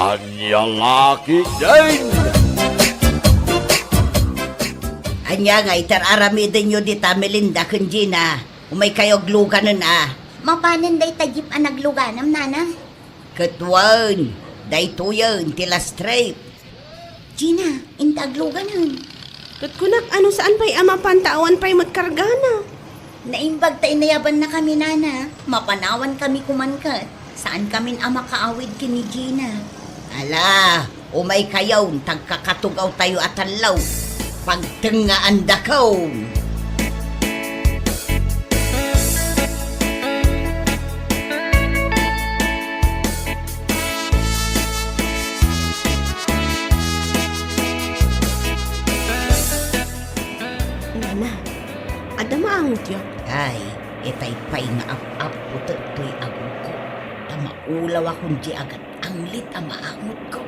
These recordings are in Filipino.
Anya laki din. Anya nga, itararamidan nyo di ta Melinda kun Gina. Umay kayo gluganan Mapanan day tagip ang nagluganam, nana. Katwan, dayto yan, tila straight. Gina, intagluganan. Katkunak, ano saan pa'y ama pantawan pa'y magkargana? Naimbag ta inayaban na kami, nana. Mapanawan kami kumankat. Saan kami ama kaawid kini Gina? Ala, umay kayo, tagkakatugaw tayo at alaw. Pagtengaan dakaw. Nana, ada maangot yun. Ay, itay pa'y nga ap-ap putot to'y agong ko. Tamaulaw akong di agad ang lit ang maangot ko.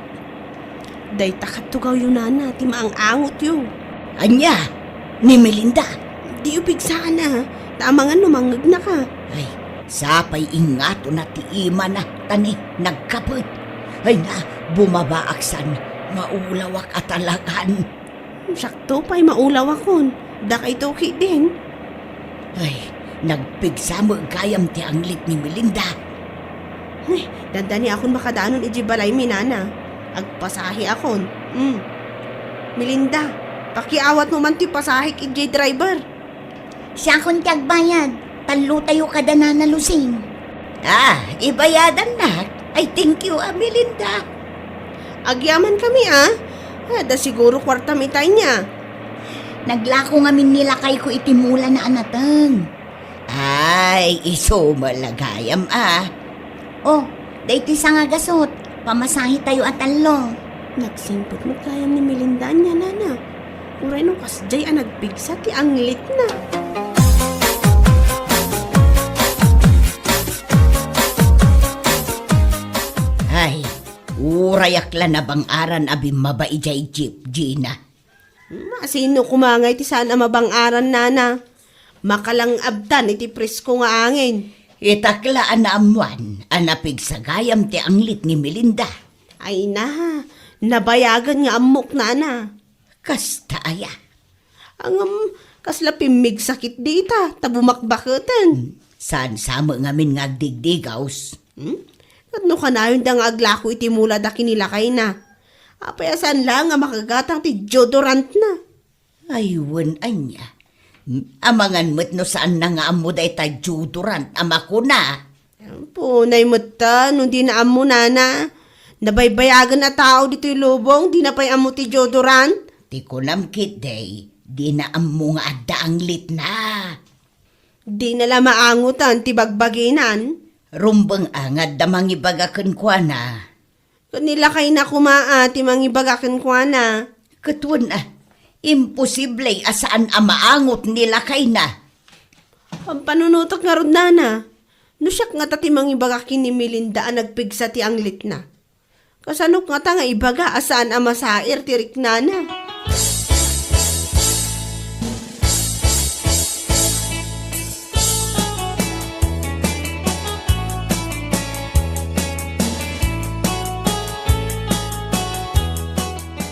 Day takatugaw yun, nana, ti maangot yun. Anya, ni Melinda. Di upig sana, tamangan numangag na ka. Ay, sapay ingato na ti ima na tani nagkapit. Ay na, bumabaaksan, maulawak at alagan. Sakto pa'y maulaw akon. Dakay toki din. Ay, nagpigsamo gayam ti anglit ni Melinda. Ay, dandani akon makadaanon ijibalay minana. Agpasahi akon. Melinda, pakiawat mo man ti pasahi ijay driver. Siya akong tiyagbayad. Talo tayo kada nanalusing. Ah, ibayadan na. Ay, thank you, Melinda. Agyaman kami da siguro kwarta mitay niya. Naglako nga min nila kay ko itimula na anatang. Ay, iso malagayam Oh, dayti sa nga gasot. Pamasahi tayo at talo. Nagsimpot mo kayam ni Melinda niya, nana. Uray nung kasjay nagpigsa ti anglit na. Ay, urayakla na bang aran abim mabaijay jeep, Gina. Sino kumangay ti saan mabang-aran, nana? Makalang abdan iti presko nga angin. Itaklaan na amuan, anapig sa gayam ti anglit ni Melinda. Ay na, nabayagan nga amok, nana. Kasta aya. Ang kasla pimig sakit dita, tabumakbaketan. Saan sama ngamin nga digdigaws? At no ka na yun da nga aglako iti mula da kinilakay na. Apayasan lang nga makagatang ti deodorant na. Aywan anya. Amangan mo't no saan na nga amo da ita deodorant, ama ko na. Punay mo ta, nung di na amo, nana. Nabaybayagan na tao dito'y lubong, di na pa'y amo ti deodorant. Ti ko namkit day, di na amo nga adda anglit na. Di nala maangutan ti bagbaginan. Rumbang angad da mangibagakan kwa na. Kanila kay na kumaa ti mangibagakan kwa na. Katwan imposible asaan amaangot nila kay na. Ang panunutok nga rod, nana. Nusyak nga ta ti mangibagakin ni Melinda ang nagpigsa ti anglit na. Kasanok nga ta nga ibaga asaan ang masair ti riknana.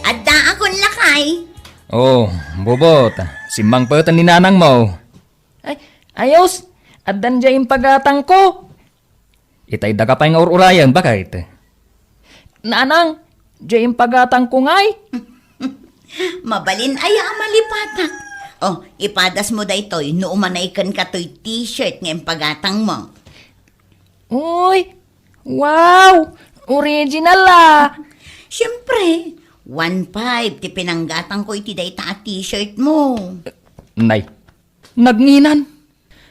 Adda akong lakay. Oh, bobot. Simbang patan ni nanang mo. Ay, ayos. Addan dya yung pagatang ko. Itay daga pa yung urayan, bakit? Nanang, dya yung pagatang ko ngay. Mabalin aya malipatak. Oh, ipadas mo da ito'y nuumanaykan ka to'y t-shirt ngayong pagatang mo. Uy, wow, original Siyempre, 1.5 ti pinanggatang ko iti dayta at t-shirt mo. Nay, nagnginan.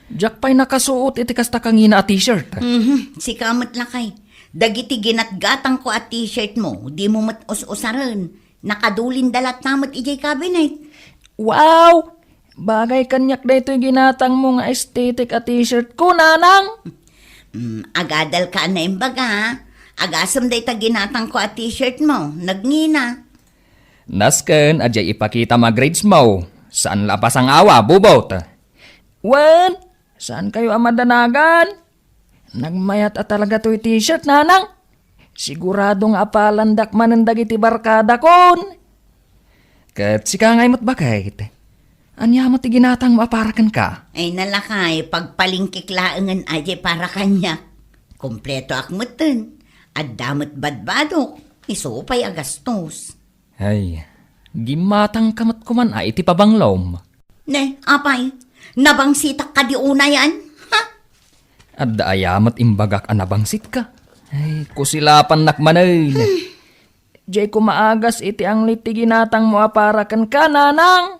Jack pa'y nakasuot iti kasta kangina at t-shirt. Si kamot lakay. Dagiti ginatgatang ko at t-shirt mo, di mo mat-us-usaran. Nakadulin dalat namot ijay cabinet. Wow, bagay kanyak na ito'y ginatang mo nga aesthetic at t-shirt ko, nanang. Agadal ka na imbaga. Agasam day ta ginatang ko at t-shirt mo. Nagnina. Nasken, adya ipakita mga grades mo. Saan lapas ang awa, bubot? Wen, saan kayo amadanagan? Nagmayat at talaga to'y t-shirt, nanang. Siguradong apalandak manendag iti barkada kon. Kat sika ngay matbakit. Anya mo ti ginatang maaparakan ka? Ay nalakay, pagpalingkik laangan aje para kanya. Kompleto akmutin. At damot badbadok. Isupay agastos. Ay, gimatang kamat kuman ay iti pabanglom. Ne, apay, nabangsitak ka di una yan? Ha? At daayamat imbagak anabangsit ka. Ay, kusilapan nakmanay. Jay ko maagas iti ang liti ginatang mo aparakan ka, nanang.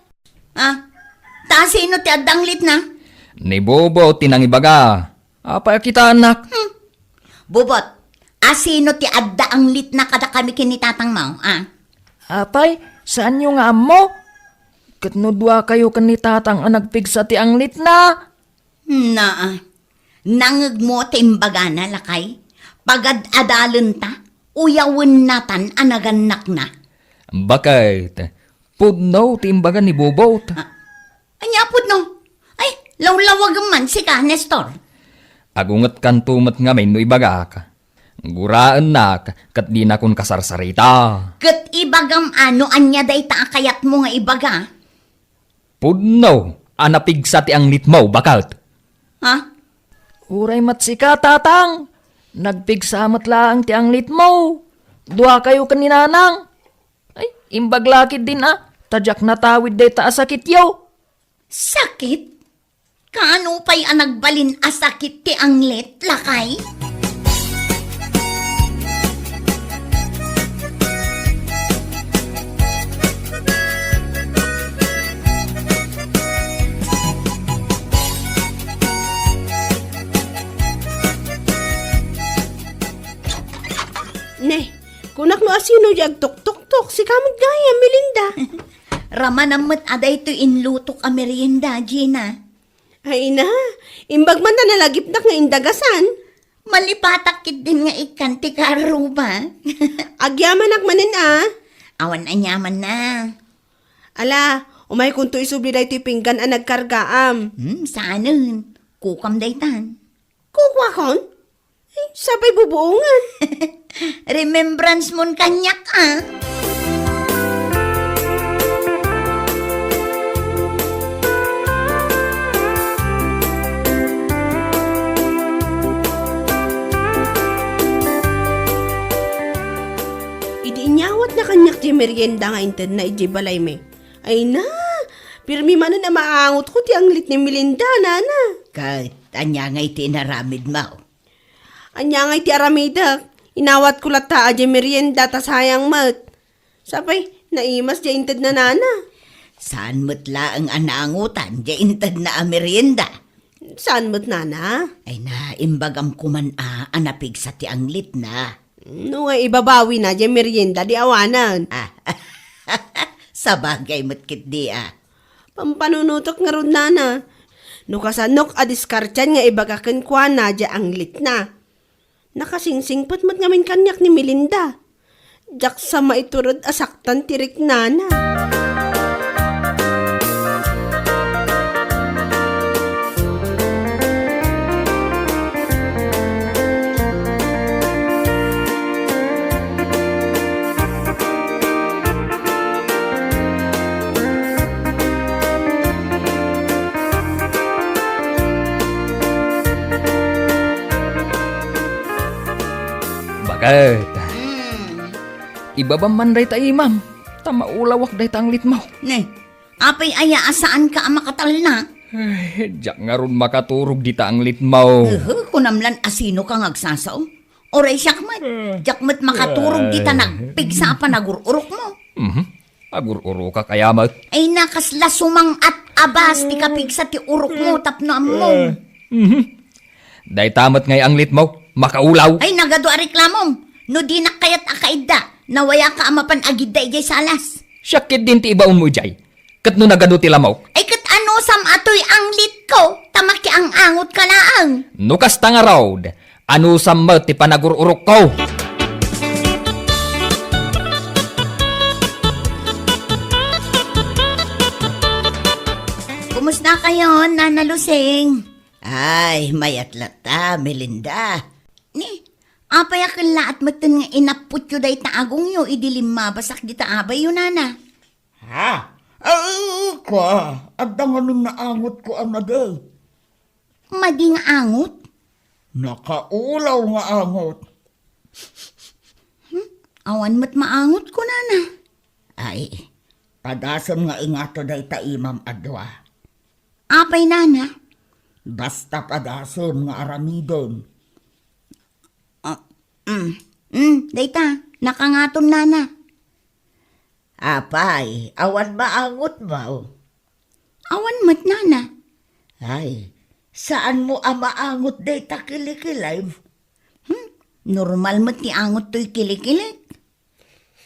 Ah, ta sino ti adanglit na? Ni Bobo tinang ibaga. Apa kita anak? Bubot, asino ti adda ang lit na kada kami kinitatang mo, ah? Apay, saan yung amo? Katnudwa kayo kanitatang anagpigsa ti ang lit na. Na, nangag mo timbaga na lakay. Pagad adalon ta, uyawin natan anaganak na. Bakit? Pudno timbaga ni Bobo. Anyapod no? Ay, lawlawag man si ka, Nestor. Agungat kan tumat nga may no ibaga ka. Guraan na kat di na kun kasarsarita. Kat ibagam ano anya day ta kayat mo nga ibaga. Pudno, anapigsa ti ang lit mo, bakalt. Ha? Uray matsika, tatang. Nagpigsamat lang ti ang lit mo. Dua kayo kaninanang. Ay, imbaglakid din Tadyak natawid day ta asakit yaw. Sakit? Kaano pa'y anagbalin asakit ti anglet, lakay? Ne, kunak no asino jag tuk-tuk-tuk, si kamot gaya, Melinda. Ramanamot aday to inlutok a merienda, Gina. Ay na, imbag man na nalagipnak nga indagasan. Malipatakit din nga ikan ti karuba. Agyaman akmanin Awan anyaman na. Ala, umay kung to isubli da ito'y pinggan ang nagkargaam. Saanan? Kukam daytan. Kukwa kon? Ay, sabay bubuungan. Remembrance mon kanyak, Inyawat na kanyak di merienda nga inted na iji balay me. Ay na, pirmi manan na maangot ko ti anglit ni Melinda, nana. Kahit anya nga iti naramid mo. Anya nga iti aramida, inawat ko lata aji merienda ta sayang mat. Sapay, naimas di inted na nana. Saan mo't laang anaangutan, di intad na amerienda. Saan mat nana? Ay na, imbagam kuman anapig sa ti anglit na. No nga ibabawi na di merienda di awanan. Sa bagay mo't kit di Pampanunutok nga ron nana. No kasanok a diskartyan nga ibagakan kwa na di anglit na. Nakasingsingpot mat ngamin kanyak ni Melinda. Jak sa maiturod asaktan tirik nana. Bakit? Ibabam man day ta imam. Tamaulawak day ta ang lit mo. Ne, apay aya asaan ka makatal na? Ay, jak nga ron makaturog di ta ang lit mo. Kunamlan asino ka ngagsasaw? Oray siyak mat, jak mat makaturog di ta nagpigsa pa nagururok mo. Agur-uro ka kaya mat. Ay nakasla sumang at abas ti kapigsa ti urok mo tapno mo. Day tamat ngay ang lit mo. Makaulaw. Ay nagado a reklamom, no di na kayat akaida, nawaya ka amapan agida ijay salas. Syakit din ti ibaon mo jay. Kat no nagano ti lamaw. Ay kat ano sam atoy ang lit ko, tamaki ang angot ka laang. Nukas tanga raw. Ano samma ti panagururok ko. Kumusta kayo, Nana Lusing? Ay, mayat lata, Melinda. Ni, Apay akan laat matan nga inaput yu day taagong yu, idilim mabasak di taabay yu nana. Ha? Ay, at danganon na angot ko ang naday. Mading angot? Nakaulaw nga angot. Awan mat maangot ko nana. Ay, padasan nga ingato day ta imam adwa. Apay nana? Basta padasan nga aramidon. Dayta, nakangaton nana. Apay, awan maangot mo. Awan mat nana. Ay, saan mo ang maangot day ta kilikilay? Normal mat ti angot to'y kilikilit.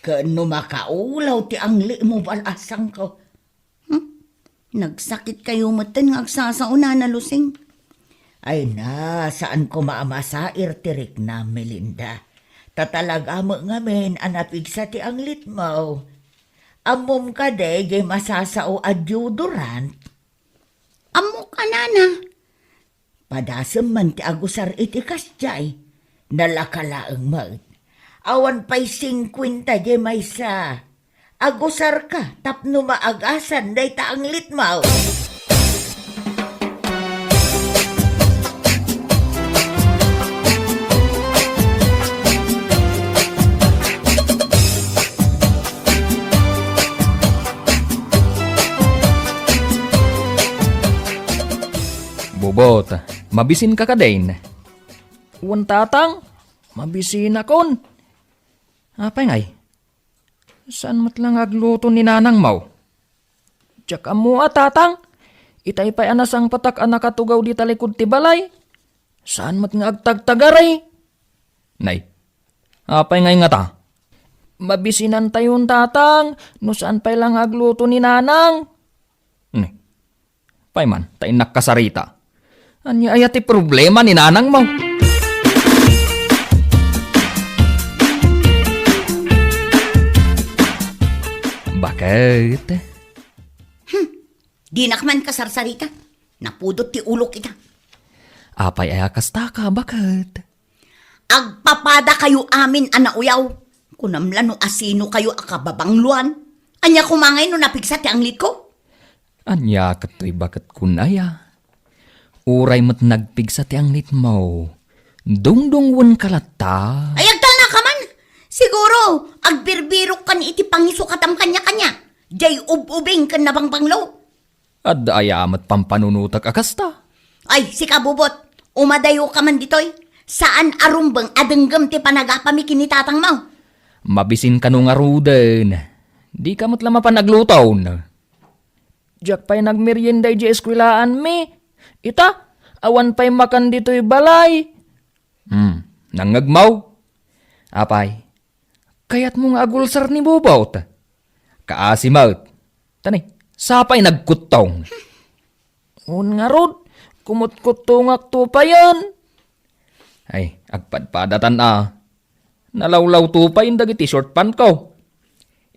Kano makaulaw ti angli mo balasang ko. Nagsakit kayo matan nga agsasauna na lusing. Ay na, saan ko maamasair tirik na, Melinda. Tatalaga mo ngamin anapig sa ti anglit mo. Amom ka de, jay masasao adjudurant. Amo ka nana. Padasem man ti agusar iti kasjay. Nalakalaang mag. Awan pa'y 50 jay maysa. Agusar ka, tapno maagasan, day ta anglit mo. Bobot, mabisin ka din. Uwan tatang, mabisin akon. Apay ngay, saan mat lang agluto ni nanang mau? Tsak amo tatang, itay pa'y anasang patak anakatugaw di talikod ti balay. Saan mat nga agtagtagaray? Nay, apay ngay nga ta? Mabisinan tayon tatang, no saan pa'y lang agluto ni nanang? Nay, pa'y man, tayo nakasarita. Anya ayati problema ni nanang mo. Bakit? Di nakman kasarsarita. Napudot ti ulo kita. Apay ayakasta ka, bakit? Agpapada kayo amin anauyaw. Kunamlan no asino kayo akababangluan. Anya kumangay no napigsa ti anglit ko. Anya kato'y bakit kunaya? Uray mo't nagpigsa ti anglit mo. Dungdungwan kalata. Ay agtal na ka man. Siguro, agbirbirok kan iti pangiso katam kanya-kanya. Jay ubing kan nabangbanglo. At ayamat pampanunutak akasta. Ay, si kabubot, umadayo ka man ditoy. Saan arumbang adenggam ti panagapami kinitatang mo? Mabisin ka nung aruden. Di ka mo't lama pa naglutaw na. Diyak pa'y nagmerienday di eskwilaan mi. Ita, awan pa'y makan dito'y balay. Nangagmaw. Apay, kayat mong agulsar ni Bobot. Kaasimaut. Tanay, sapay nagkutong. Un nga rod, kumut-kutungak to pa yan. Ay, agpadpadatan Nalawlaw to pa yung dagiti short pant ko.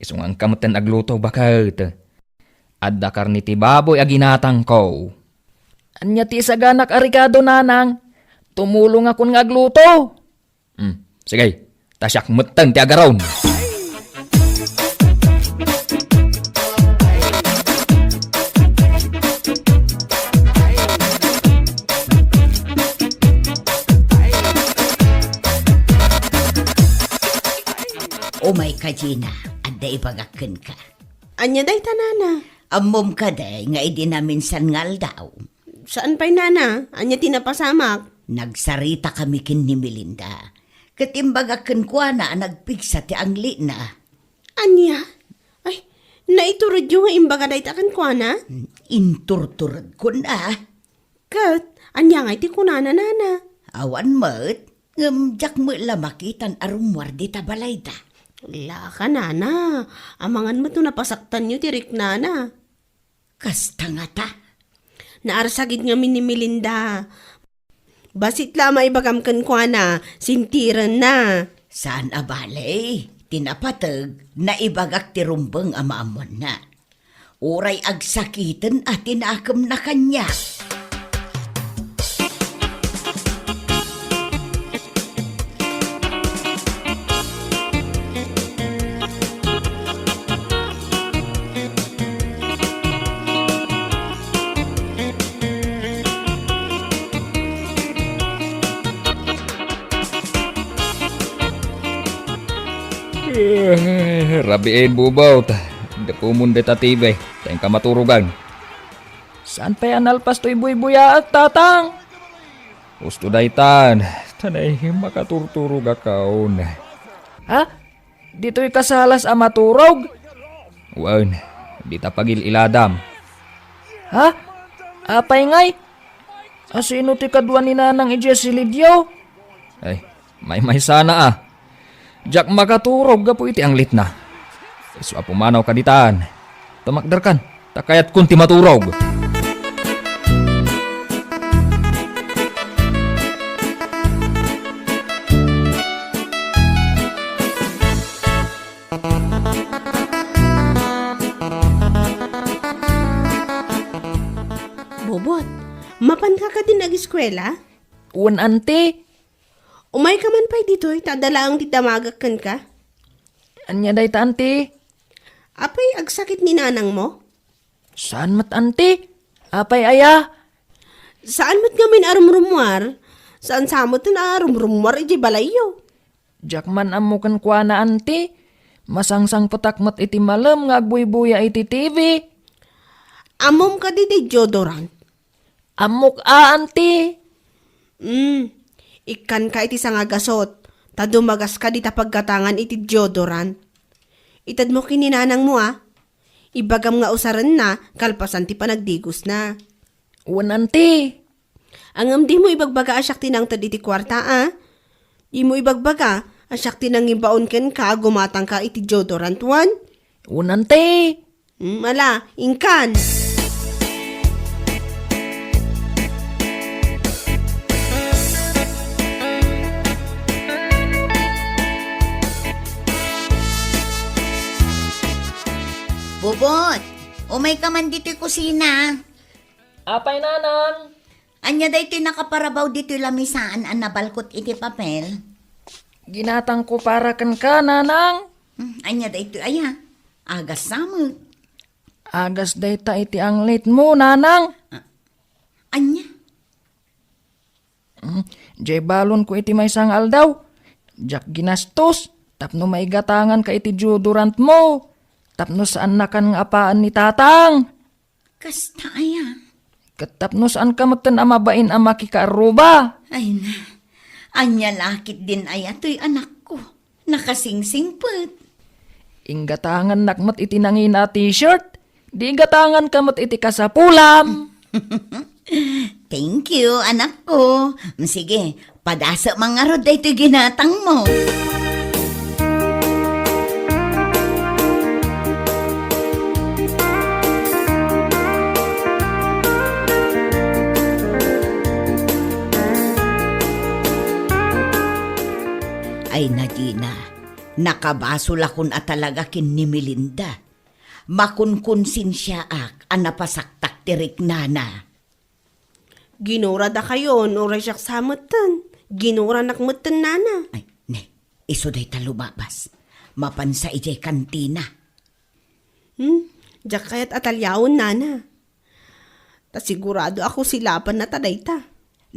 Isungang kamutan agluto bakit. Adda karniti baboy aginatang ko. Anya ti saganak arikado nanang. Tumulong akong ngagluto. Sige, tasyak mutan ti agaron. O may kajina, aday bagakin ka. Anya day tanana. Amom ka day, nga idi namin sangal daw. Saan pa'y nana? Anya tinapasamak. Nagsarita kami kin ni Melinda. Katimbagakin ko na nagpigsa ti angli na. Anya? Ay, naiturod yung nga imbaga day takan ko na? Inturturad ko na. Kat, anya nga iti kunana nana. Awan mat, ngamjak mo lamakitan arumwar di tabalay da. Wala ka nana. Amangan mo to napasaktan nyo tirik nana. Kasta nga ta. Naarsagid nga ni Melinda. Basit lama ibagam kan kwa na, sintiran na. Saan abalay? Tinapatag na ibagak ti rumbang amaamon na. Uray agsakitan at tinakam na kanya. Rabiin bubot. Dapumun deta tibay. Tayong kamaturugan. Saan pa yan alpas to'y buy-buya at tatang? Gusto daytan. Tanay makaturturog akaon. Ha? Dito'y kasalas a maturog? Wan, di tapagil iladam. Ha? Apay ngay? Asino ti kadwa ni nanang ije si Lidyo? Ay, may sana ah. Jak makaturog gapo iti ang lit na. Isu apumanaw kaditaan. Tumakdar kan, takayat kunti maturog. Bobot, mapan ka din nag-eskwela? Uwan ante, Umay ka man pa'y dito'y tadala ang titamagakan ka? anya day ta ante? Apay agsakit ni nanang mo? Saan mat ante? Apay aya? Saan mat gamin arumrumwar? Saan samot na arumrumwar iji balayo? Jak man amukan kwa na ante. Masangsang patakmat iti malam nga agbuy-buya iti TV. Amom ka di deodorant. Amok ante. Ikan ka iti sangagasot. Tadumagas ka di tapaggatangan iti deodorant. Itad mo kininanang mo Ibagam nga usaran na, kalpasan ti panagdigos na. Uwan ante. Angam di mo ibagbaga asyak tinang tad iti kwarta Di mo ibagbaga asyak tinang imbaon ken ka gumatang ka iti deodorant wan. Uwan ante. Ala, ingkan. Bubot, umay ka man dito'y kusina. Apay nanang. Anya da ito'y nakaparabaw dito'y lamisaan ang nabalkot iti papel. Ginatang ko para kan ka nanang. Anya da ito'y aya. Agas samot. Agas day ta iti ang late mo nanang. Anya? Jay balon ko iti may sangal daw. Jak ginastos. Tapno may gatangan ka iti deodorant mo. Tapno saan na kan nga apaan ni tatang. Kasta aya. Katapno saan ka matan amabain ang makikaaruba. Ay na. Anya lakit din aya to'y anak ko. Nakasingsingpet. Inggatangan nakmat iti nangina t-shirt. Di gatangan kamot iti kasapulam. Thank you, anak ko. Sige, padasa mga rod ay ito'y ginatang mo. Ay na, Gina, nakabasol akon at talaga kin ni Melinda. Makunkunsin siya ak, anapasaktak tirik nana. Ginura da kayo, oray siyak samutan. Ginura nakmutan nana. Ay, ne, iso day talubabas. Mapansa ijay kantina. Diyak kaya't atalyawon nana. Ta sigurado ako silapan na taday ta.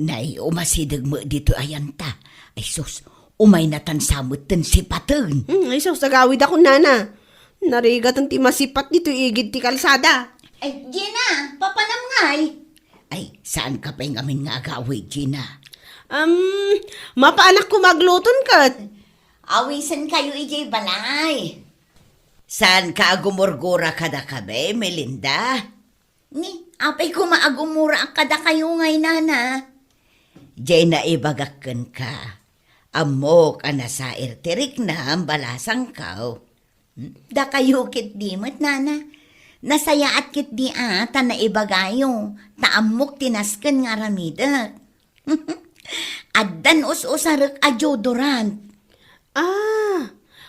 Nay, umasidag mo dito ayanta. Ay sus, umay natan samutan si Patun. Ay sus, sagawid ako nana. Narigat ang timasipat dito igid ti kalsada. Ay, Gina, papanamngay. Ay, saan ka pa yung amin nga agawid, Gina? Mapaanak ko magluton kat. Awisan kayo ijay balay. Saan ka agumurgura kada kabe, Melinda? Ni, apay ko maagumura ang kada kayo ngay, nana. Jay na ibagakan ka. Amok sa irtirik na ang balasang kao. Da kayo kit di mat, nana. Nasaya at kit di ata na ibagayo. Taamok tinaskan nga ramida. Addan us-usarek a deodorant.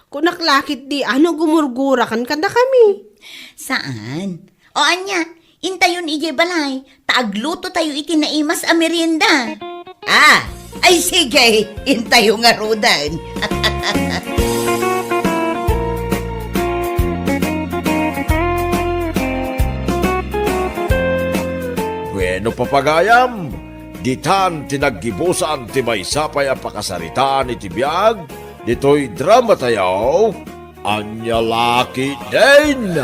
Kunaklakit di ano gumurgura kan kada kami. Saan? O anya, intayon ije balay. Taagluto tayo itinaimas a merienda. Ay sige, intayo nga rodan. Bueno papagayam, ditan tinaggibusan ti may sapay ang pakasaritaan iti biyag, dito'y drama tayaw, Anya laki din!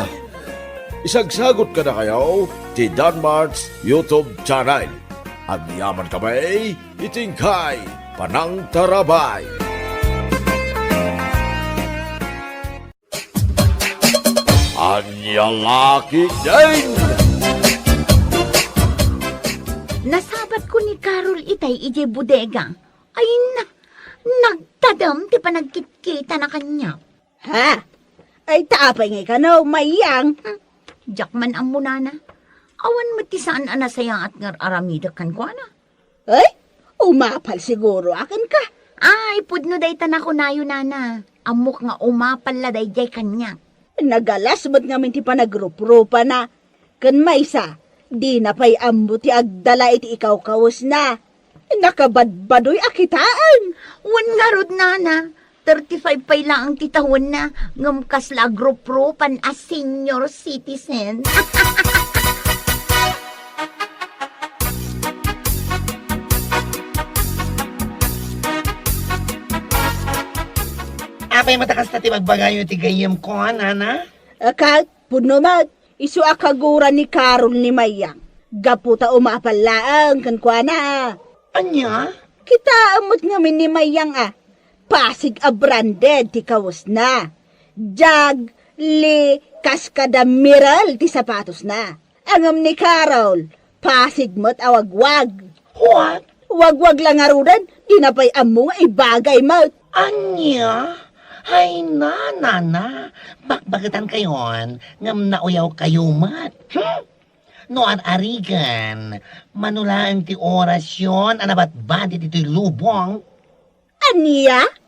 Isagsagot ka na kayo ti Danmarks YouTube channel. Ang yaman kami, itingkay, panang tarabay. Anya laki din! Nasabat ko ni Carol itay ije bodega. Ay na, nagtadam ti panagkitkita na kanya. Ha? Ay taapay nga ka no, mayang. Jakman ang munana. Awan mo ti saan anasayang at ngar aramida kan ko na. Ay, umapal siguro akin ka. Ay, pudno day tanako na yun, nana. Amok nga umapal la day jay kanya. Nagalas ba't ngamin ti panagrup-rupa na. Kan maysa, di na pa'y ambo ti agdala iti ikaw kawas na. Nakabadbadoy akitaan. Wan nga rod, nana. 35 pay lang ang titahon na ngamkas la grup-rupan as senior citizen. Apay matakas na ti magbagayo ti gayem ko, nana? Akat, puno mat, isu akagura ni Carol ni Mayang. Gaputa umapalaang kan kwa na. Anya? Kita amot ngamin ni Mayang Pasig a branded ti kawas na. Jag, li, kaskada miral ti sapatos na. Angam ni Carol, Pasig mo't awagwag. What? Wagwag lang arudan, di na pa'y amo nga ibagay mo't. Anya? Hay na, nana. Bakbagitan kayon, ngam nauyaw kayo mat. Noan arigan, manulaan ti orasyon, anabat ba di ti lubong? Aniya?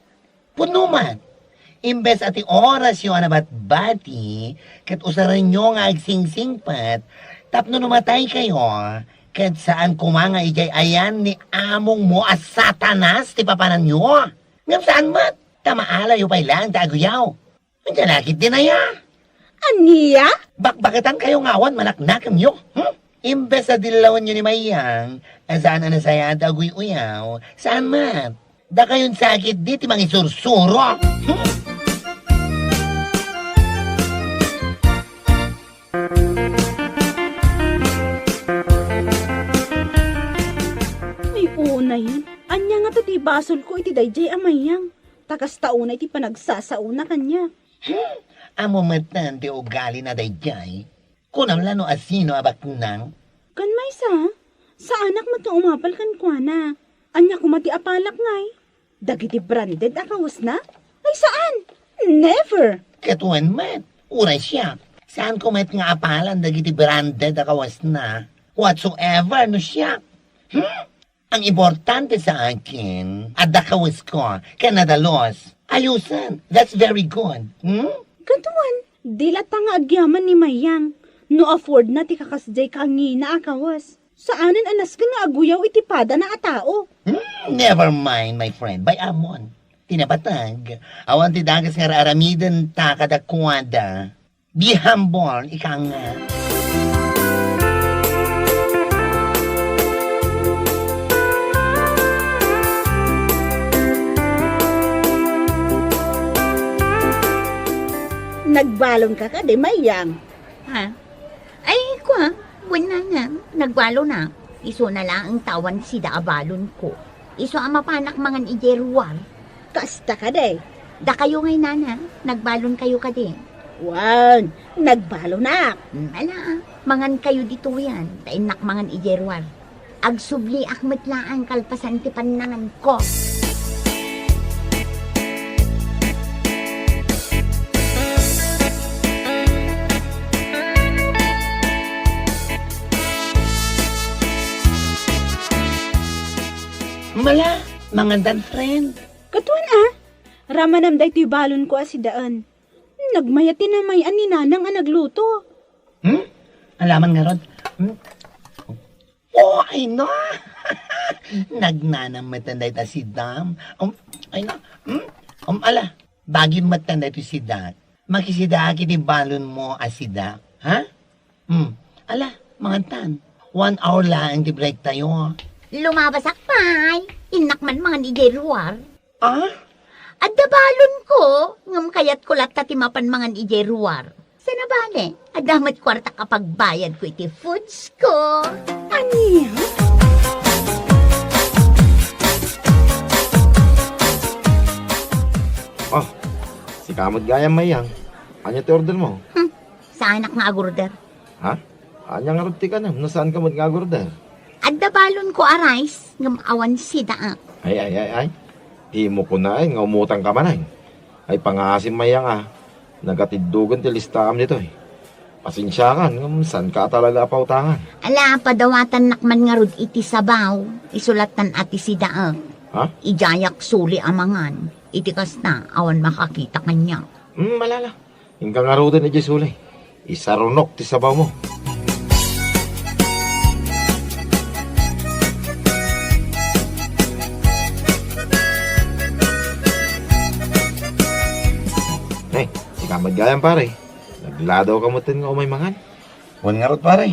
Puno man. Imbes at ti orasyon anabat bati, kat usaran nyo nga agsingsingpat, tapno numatay kayo, kat saan kumanga ijay ayan ni among mo as satanas ti papanan nyo. Ngam saan mat? Tamaalayo pa'y lang taguyaw. Andiyan nakit din na ya. Aniya? Bakbakitan kayo ngawan manaknakam nyo. Imbes sa dilawan nyo ni Mayang, saan na nasaya taguy uyaw, saan mat? Da kayon sakit di ti mangisursuro. May una yan. Anya nga to ti basol ko iti dayjay amayang. Takas tauna iti panagsasauna kanya. Amo matan ti ugali na dayjay. Kunam lano asino abaknang. Kan maysa, sa anak mo itong umapal kan kwa na. Anya kumati apalak ngay. Dagiti branded akawas na? Ay saan? Never. Katuan mat, uray siya. Saan ko met nga apalan dagiti branded akawas na? Whatsoever no siya. Ang importante sa akin, at dakawas ko, kanadalos. Ayusan, that's very good. Katuan, dila tanga agyaman ni Mayang. No afford na ti kakasjay kangina akawas. Saanan anas ka nga aguyaw itipada na atao. Never mind, my friend, by amon. Tinabatag, awan ti dagas nga aramidan ta kadakwada. Be humble, ika nga. Nagbalon ka ka, di Mayang. Ha? Ay, kwa, wala nga, nagwalo na. Iso na lang ang tawan si daabalon ko. Iso ang mapanak mangan ijeruar. Kasta ka, de. Da kayo ngay nana, nagbalon kayo ka din. Wan, nagbalo na. Ala, mangan kayo dito yan, tainak mangan ijeruar. Agsubli akmet laan kalpasan ti panangan ko. Mala, mangandan friend. Katuan ramanam day ti balon ko si daan. Nagmayati na may ani nanang nagluto. Alaman nga ron. Oh, ay no. Nagnanam matanday ta si Dam. Ay no. Ala, bagi matanday to si Dak. Makisida kiti balon mo asida. Ha? Ala, mangantan. 1 hour lang di break tayo. Lumabasak pay, inakman mangan ijeruar. Ah? At dabalon ko, ngam kayat ko lat tatimapan mangan ijay ruwar. Sa nabale, adamat kwarta kapag bayad ko iti foods ko. Anya? Oh, si kamot gayam mayang. Anya ti order mo? Sa anak nga agurder. Ha? Anya nga roti ka na. Nasaan kamot nga order? At dabalon ko arais, ngam awan si daak. Ay. Di mo ko na nga umutang ka man ay. Ay pangasim mayang ah. Nagatiddugan ti listaam nito eh. Pasensya ka, ngam san ka talaga pautangan. Ala, padawatan nakman nga rod iti sabaw, isulatan ati si daak. Ha? Ijayak suli amangan, iti kasta, awan makakita kanya. Malala. Hingga nga ro din ni Jesuli. Isarunok ti sabaw mo. Hey, si kamad gayam pare. Nagladaw kamutin nga umay mangan. Wan nga rot pare.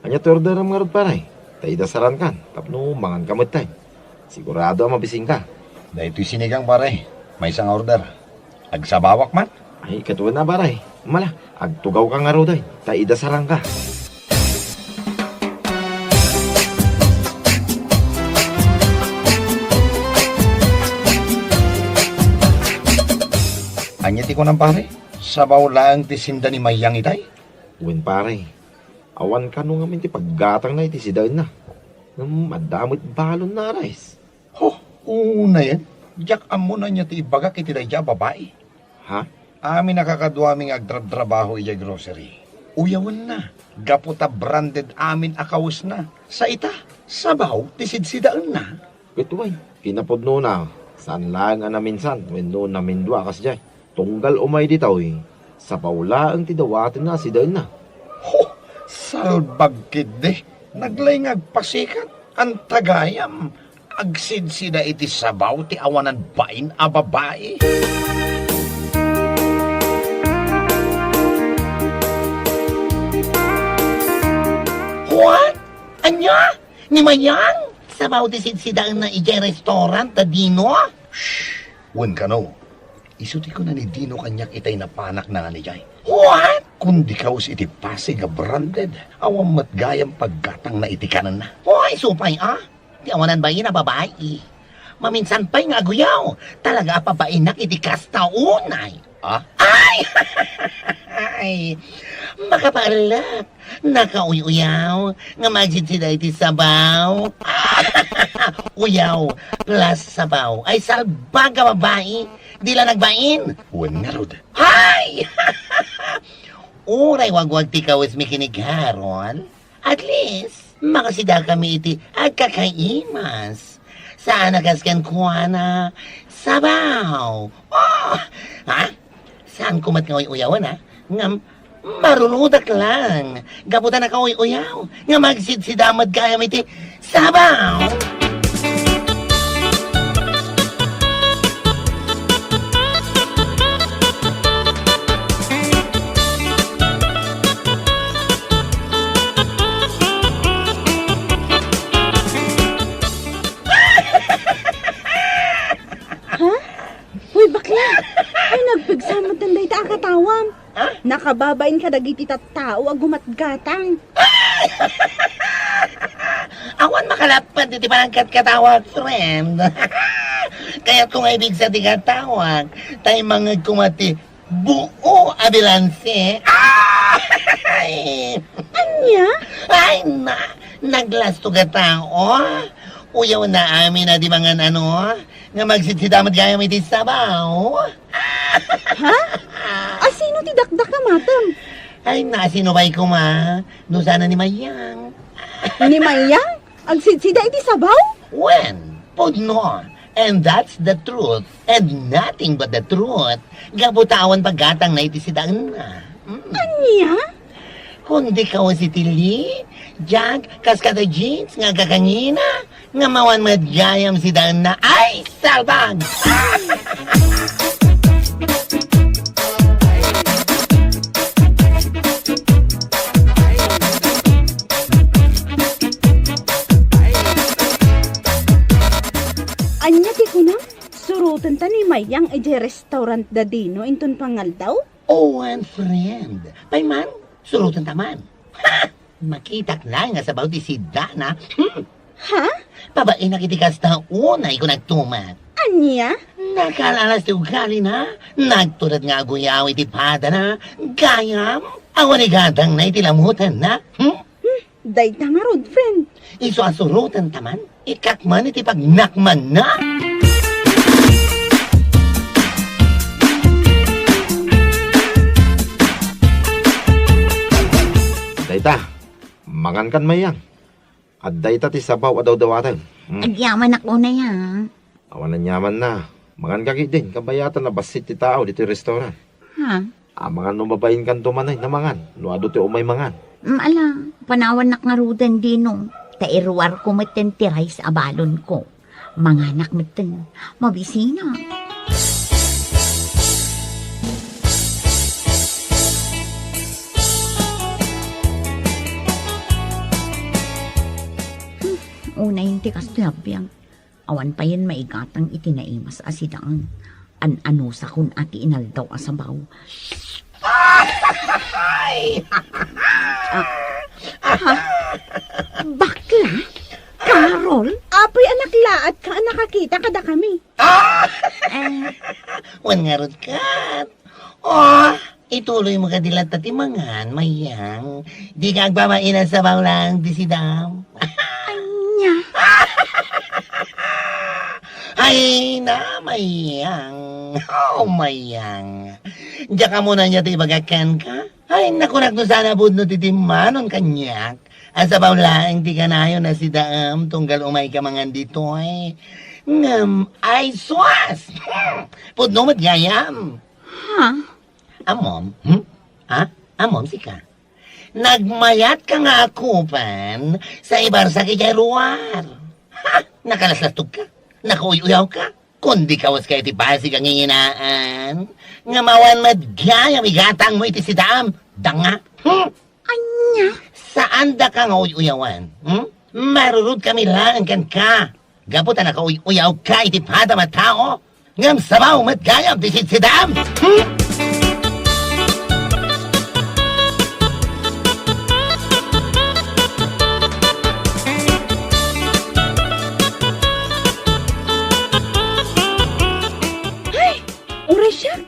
Anya ti order nga rot pare. Tayo dasaran kan. Tapno mangan kamut tayo. Sigurado mabising ka. Dahito sinigang pare, may isang order. Agsabawak man. Ay, katuwa na pare. Mala, agtugaw ka nga ro day. Tayo dasaran ka. Anyati ko ng pare, sabaw lang ti sinda ni Mayang itay. Uwin pare. Awan ka nung amin ti paggatang na iti sidaw na. Madamit balon na rice. Ho, una yan. Diyak amo na niya ti ibaga kiti dayja babae. Ha? Amin nakakaduaming agtrabaho iya grocery. Uyawan na. Gaputa branded amin akawus na. Sa ita, sabaw ti sidsidaan na. Kituway. Kinapod no na. Saan lang na minsan. When no namin dua kas jay. Tunggal umay ditaw eh. Sa paula ang tidawatin na sidaw na. Ho, salbagkid de. Naglay ngagpasikat. Ang tagayam. Agsidsida iti sabaw ti awanan bain a babae. What? Anya? Ni Mayang? Sabaw ti sidsidaan na ijay restaurant ta Dino? Wen ka no. Isuti ko na ni Dino kanyak itay na panak na nga ni Jay. What? Kundi kaus iti pasig a branded. Awang matgayang paggatang na iti kanan na. Hoy, supay Di awanan ba yun na babae? Maminsan pa'y nga guyaw. Talaga papainak iti kasta unay. Ah? Ay! Ay! Makapalat. Nakauyaw. Nga magsidsida iti sabaw. Uyaw plus sabaw. Ay salbaga babae. Di lang nagbain. Wen nga rod. Hay! Uray wagwag ti kawis mi kinigharon. At least, makasida kami iti agkakaimas. Saan nagaskan kuha na sabaw. Oh! Ha? Saan kumat nga uyawan ha? Ngam, maruludak lang. Gaputan na ka uyaw. Nga magsidsidamad kaya iti sabaw. Uy, bakla! Ay, nagpigsamot ng dayta akatawam. Nakababain ka dagiti tattao agumatgatang. Awan makalapad iti parangkat katawag, friend. Kaya't kung ibig sa tigatawag, tayo mga kumati buo abilanse. Ay! Anya? Ay na! Naglasto ka tao. Uyaw na amin na di mga ano, nga magsitsidamad gaya may sabaw. Ha? Asino ti dakdak ka matam? Ay na, sino ba'y kuma? No sana ni Mayang. Ni Mayang? Agsidsida iti sabaw? When? Pudno. And that's the truth. And nothing but the truth. Gabutawan paggatang na iti sidaan na. Anya? Kundi ka si Tili, Jag, kaskada jeans, nga kakangina, nga mawan madgayam si daan na, ay, salbag! Anya ti kunam? Surutan ta ni Mayang ije restaurant da dino inton pangal daw? Oh, and friend. Payman, surutan taman. Ha! Makitak na nga sa bawti si Dana. Ha? Babae na kitikas na unay ko nagtumat. Anya? Nakalalas ti ugali na. Nagtulad nga guyaw iti pada na. Gayam. Awan ni gadang na itilamutan na. Dayta nga rod, friend. Iso asurutan taman. Ikakman iti pagnakman na. Dayta, mangan kan mayang. At dayta ti sabaw adaw dawatan. Agyaman ako na yan. Awan na nyaman na. Mangan kaki din, kabayatan na basit ti tao dito yung restaurant. Ha? Mangan numabayin kan tumanay na mangan. Luado ti umay mangan. Ala, panawan nak nga rudan dino. Tairwar ko maten tiray sa abalon ko. Manganak maten, mabisina. Una yung tikas labiyang. Awan pa yan maigatang itinaimas asidaan. An-ano sa kun ati inaldaw asabaw. Bakla? Carol? Apoy anak laat ka nakakita kada kami. Wan nga rod kat. Oh, ituloy mo ka dilat at imangan, mayang. Di ka agbabain sa sabaw lang, di si Dam. Nya. Ay na, mayang. Oh, mayang. Diyan ka muna niya ti bagakan ka. Ay, nakunak no sana budno ti timanon kanyak. Ang sabaw lang, di ka na na si Dam. Tunggal umay ka mangan dito ay. Ngam, ay swas. Pudno mat gayam. Ha? Amom? Ha? Amom si ka. Nagmayat ka nga akupan sa ibar sa kay luar. Ha? Nakalaslatog ka. Nakauyaw ka. Kundi kawas ka iti pasig ang inginaan. Nga mawan madgayam igatang mo iti si Dam. Danga. Anya. Saan da ka nga uyawan? Marurud kami lang kan ka. Gapot na nakauyaw ka iti pada matao. Ngam sabaw madgayam ti si Dam. Uresya,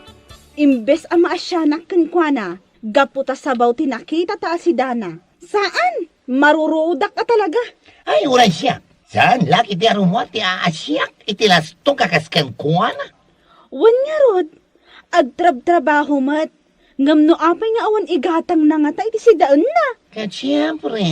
imbes ama asyanak kenkwana, gaputa sabaw tinakita ta si Dana. Saan? Marurudak ka talaga. Ay, uray siya. Saan laki ti arumot ti aasyak itilastong kakaskan kuwana? Wan nga rod, agtrab-trabaho mat. Ngam no apay nga awan igatang na nga ta iti si Daan na. Kat siyempre,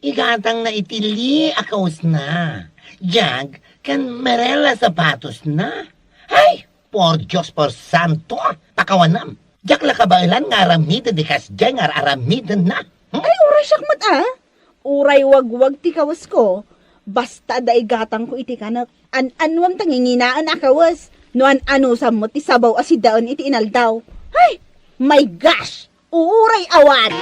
igatang na itili akaus na. Jag, kan merela sapatos na. Ay, por Diyos, por Santo, pakawanam. Jak la kabailan nga aramidan di kasjay nga aramidan na. Ay, uray siyak mat Uray wag-wag ti kawas ko. Basta da igatang ko iti kanak. An-anwam tanginginaan akawas. No an-ano sa mo ti sabaw asi Daan iti inaldaw. Ay, my gosh! Uray awan!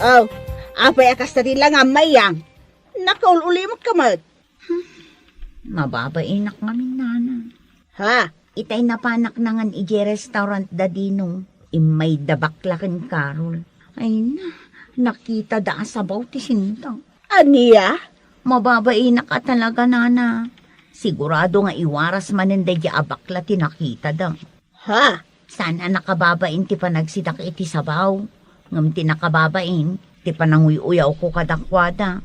Oh, apay akas na lang ang mayang. Nakaululimot ka mat. Mababainak kami nana. Ha? Itay napanak nangan ije restaurant da dino. Imay dabaklakan Carol. Ay na, nakita da asabaw ti sintang. Aniya? Mababainak ka talaga nana. Sigurado nga iwaras maninday di abakla ti nakita da. Ha? Sana nakababain ti panagsidak iti sabaw. Ngam ti nakababain, ti pananguyaw ko kadakwada.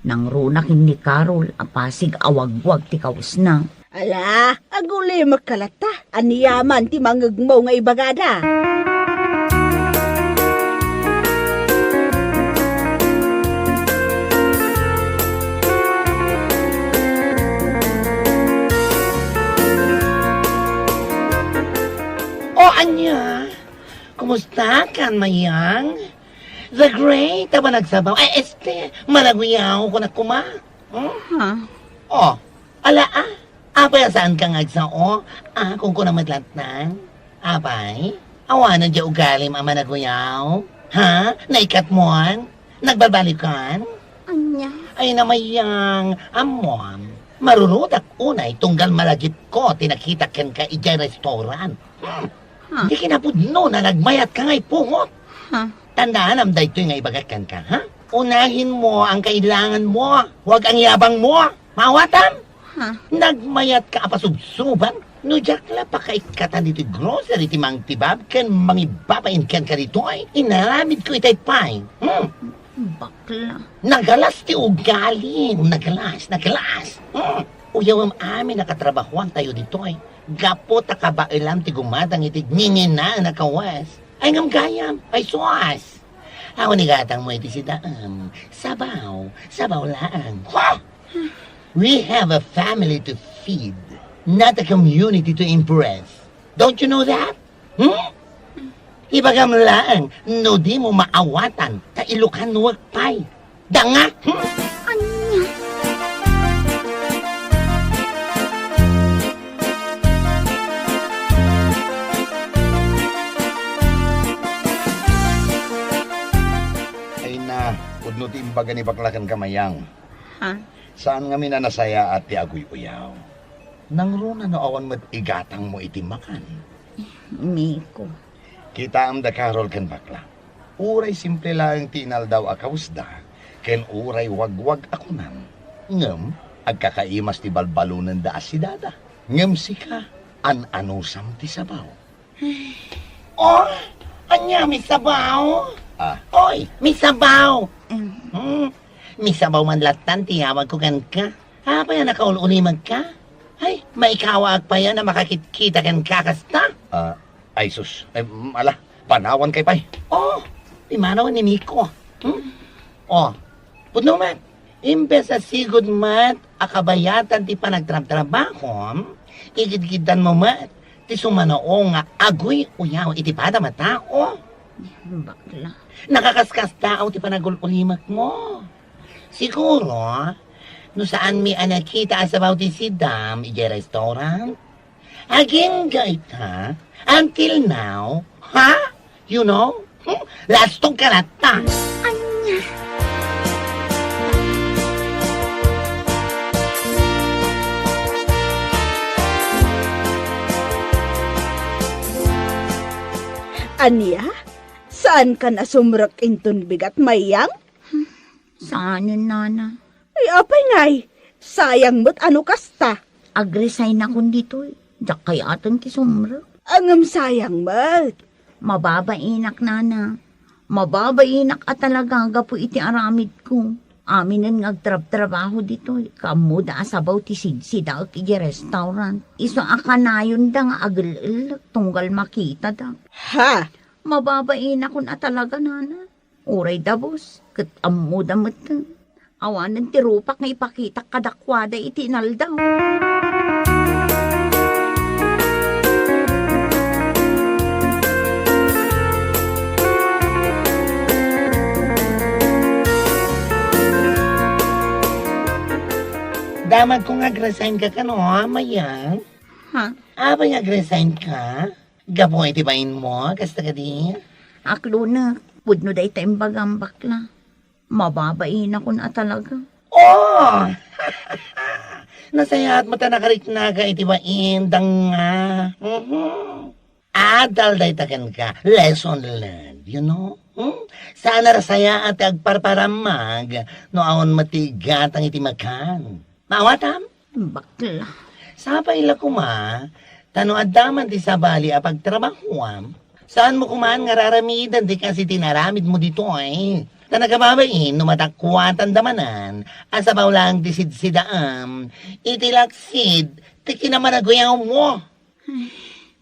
Nang runakin ni Carol, apasig awagwag ti kaus na. Ala, aguli magkalata. Aniyaman ti mangagmaw nga ibagada. O anya, kumusta kan mayang? The Great, taba nagsabaw. Ay, malaguyaw ko na kuma. Ha? Oh, ala Apay, saan ka ngagsao? Kung ko na madlatnan? Apay? Awanan di ugali mama naguyaw? Ha? Naikat moan? Nagbabalikan? Anya? Ay namayang amon. Marurudak unay tunggal malagip ko tinakita ken ka ijay restaurant. Di kinapudno na nagmayat ka nga'y pungot. Ha? Tandaan am daytoy nga ibagakan ka, ha? Unahin mo ang kailangan mo. Huwag ang yabang mo. Mawatan? Ha? Nagmayat ka apasubsuban. No jakla pa kaikatan dito grocery ti mang tibab ken mangibabain ken ka dito ay inaramid ko itay pay. Bakla. Nagalas ti ugali. Nagalas. Uyaw am amin nakatrabahuan tayo dito ay. Gapo ta kabailam ti gumadang iti ngingin na nakawas. Ay ngam gayam. Ay suwas. Ako ni gatang mo iti si Daam. Sabaw lang. We have a family to feed, not a community to impress. Don't you know that? Ibagam lang, no di mo maawatan, ta ilukan nuwag pay. Danga! Anya? Ay na, udno ti imbaga ni baklakan kamayang. Ha? Saan nga minanasaya at ti agoy uyaw? Nang runa no awan mo't igatang mo iti makan. Miko. Kita am da karol ken bakla. Uray simple lang tinal daw akawsda, ken uray wagwag ako nan. Ngem, agkakaimas ti balbalunan da asidada. Ngem sika, anusam ti sabaw. Oh, anya, may sabaw? Ah. Oy, may sabaw! May sabaw man latan, tiyawag ko kan ka. Ha, pa yan nakaululimag ka? Ay, maikawag pa yan na makakita kan kakasta. Ay sus, ay, ala, panawan kay pay. Oh, imanaw ni Miko. Oh, pudno man. Imbes sa sigod mat, akabayatan ti panagtrabaho, igid-gidan mo mat, ti sumanoong nga agoy uyaw iti pada matao. Bakla. Nakakaskas tao ti panagululimak mo. Siguro, no saan mi anakita as about ti sidam, ije restaurant? Aging gaita, until now, ha? You know? Lastong kalata. Anya? Anya? Saan ka nasumrak inton bigat mayang? Saan yun, nana? Ay, apay ngay. Sayang mo't ano kasta. Agresign ako dito eh. Diyak kaya atan ti sumra. Angam sayang mo't. Mababainak, nana. Mababainak at talaga po iti aramid ko. Aminan ngagtrabaho dito eh. Kamuda asabaw ti sidsidaw ti restaurant. Iso akanayon da nga agil tunggal makita da. Ha? Mababainak ko na talaga, nana. Uray dabos. Kat amuda mo't awanan ti rupak nga ipakita kadakwada iti inaldaw. Damag kung ag-resign ka no, mayang? Ha? Abang ag-resign ka? Gapo iti bain mo, kasta ka di? Aklo na, pudno day tayong bagang bakla. Mababain ako na talaga. Oh! Nasayaat mo ta nakariknaga iti bain, danga. Adal day taken ka, lesson learned, you know? Sana rasaya at agparparamag, no aon matigat ang iti makan. Mawatam? Bakla. Sapay la kuma, tano adaman ti sabali a pagtrabahuam. Saan mo kumaan nga raramidan di kasi tinaramid mo dito eh. Ta nagababain, numatakwatan damanan, asabaw lang ti sidsidaam, itilaksid, ti kinamanaguyaw mo.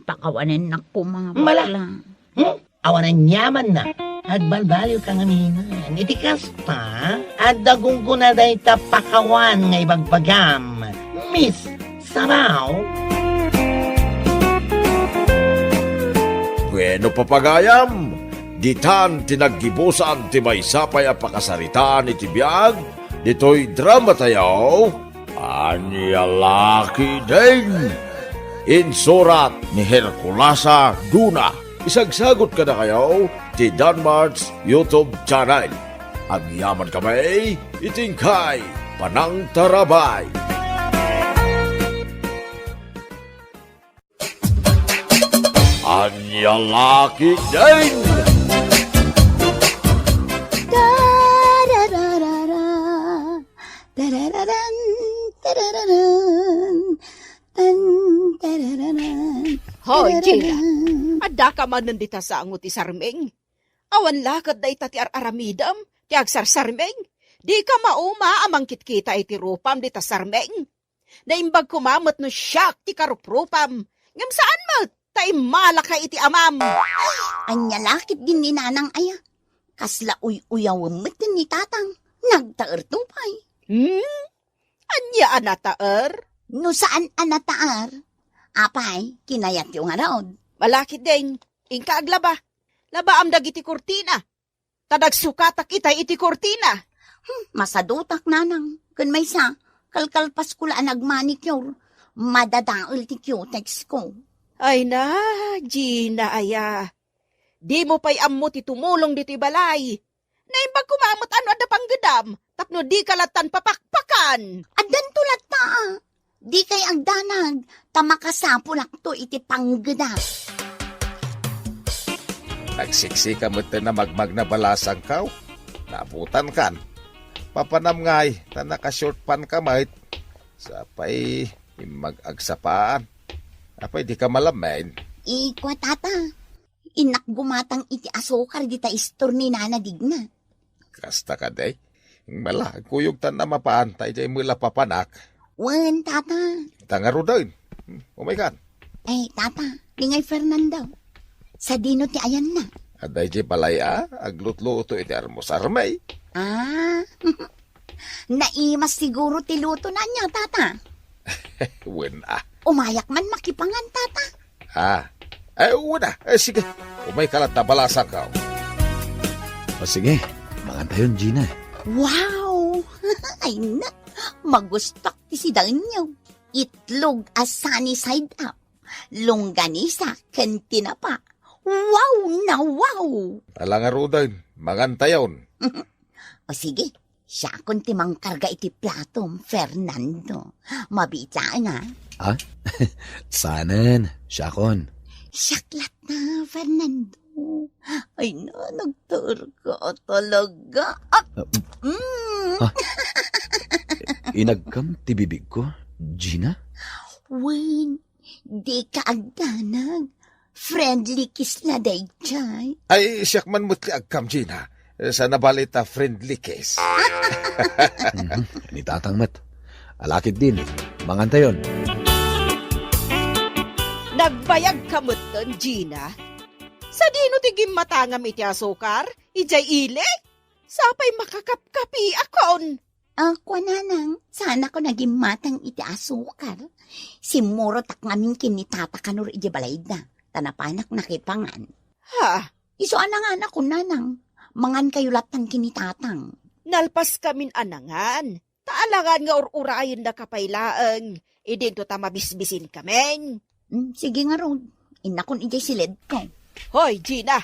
Pakawanan na ko mga Mala. bakla. Awanan yaman na. Agbalbaliw ka nga minan. Iti kasta, at dagong ko na day tapakawan nga ibagpagam. Miss Sabaw. Bueno papagayam, ditan tinaggibusan ti may sapay a pakasaritaan iti biyag, dito'y drama tayo, Anyalaki din. Insurat ni Herculasa Duna. Isagsagot ka na kayo ti Danmar's YouTube channel. Agyaman kami, itingkay, panang tarabay. Anyalaki din! Hoy, Gina. Ada ka man nandita sa angot ti Sarmeng. Awan lakad da ita ti aramidam, ti agsarsarmeng. Di ka mauma amang kitkita iti rupam di ta Sarmeng. Naimbag kumamot no siyak ti karuprupam. Ngam saan mo? Ta malaka iti amam. Anya lakit din ni nanang aya. Kasla uyawamit din ni tatang. Nagtaer tupay. Anya anataer? No saan anataar? Apay, kinayat yung araod. Malakit din. Ingka aglaba. Labaam dagiti kurtina. Tadagsukatak itay iti kurtina. Masadutak nanang. Kun may sa, kalkalpas ko laan nagmanicure. Madadaol ti cutex ko. Ay na, Gina aya. Di mo pa'y ammo ti tumulong dito balay. Naimbag kumamot ano ada panggedam. Tapno di kalatan papakpakan. Adan tulat ta. Di kay agdanag. Tamakasapulak to iti panggeda. Nagsiksi ka mo na magmag na balasang kaw. Naputan kan. Papanamngay, na nakashort pan ka mait. Sapay, mag-agsapaan. Apay, di ka malamain. Ikwa tata. Inak gumatang iti asukar di ta istor ni nanadig na. Kasta ka day. Mala, kuyog tan na mapaan, tayo jay mula papanak. Wan tata. Tangaro daw. Oh my God. Eh tata, lingay Fernando. Sa dino ti ayan na. Aday jay balaya, aglutluto iti armosar may. Ah, naimas siguro ti luto na niya, tata. Wen ah. Umayak man makipangan, tata. Una. Sige. Umay kalat na balasang kaw. O sige, mangantayon, Gina. Wow! Ay na, magustak ti si Danyo. Itlog as sunny side up. Longganisa, kantina pa. Wow na wow! Alangaro daw, mangantayon. O sige, siya akong timang karga iti platom, Fernando. Mabita nga. Ah? Sanan, syakon. Siyaklat na, Fernando. Ay na, nagtarga talaga. Inagkam ti bibig ko, Gina? Win, di ka agdanag. Friendly kiss na day, Chay. Ay, siyak man mutli agkam, Gina. Sa nabalita friendly kiss. Ni tatang mat. Alakit din, mangantayon. Nagbayag kamot ton, Gina. Sa dino tigim matangam iti asukar, ijay ile. Sapay makakapkapi akon. Ako nanang, sana ko naging matang iti asukar. Simuro tak ngamin kinitata kanur iti balayd na. Tanapanak nakipangan. Ha? Iso anangan ako nanang. Mangan kayo latang kinitatang. Nalpas kamin anangan. Taalangan nga urayin na kapailaang. Idinto ta mabisbisin kameng. Sige nga ron. Inakon ijay silid ko. Hoy, Gina.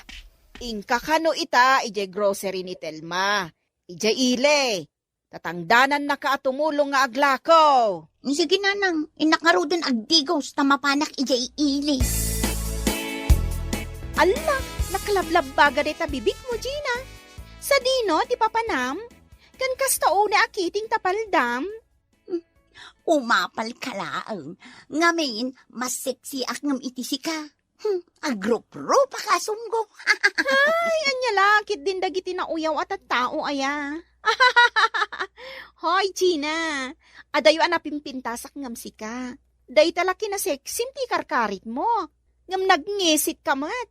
Ingka kano ita ijay grocery ni Telma. Ijay ile. Tatangdanan na ka tumulong nga aglako. Sige nanang. Inakarodan agdigos tamapanak ijay ili. Ala, nakalablab baga deta bibig mo, Gina. Sa dino, di papanam? Kan kastao na akiting tapaldam? Umapal kalaang. Ngamin, mas sexy akngam itisi ka. Agrup-rup akasunggo. Ay, anya lakit din dagiti na uyaw at tao aya. Hoy, Gina. Adayo anapimpintasak ngam sika. Day talaki na sexy ti karkarit mo. Ngam nagngesit ka mat.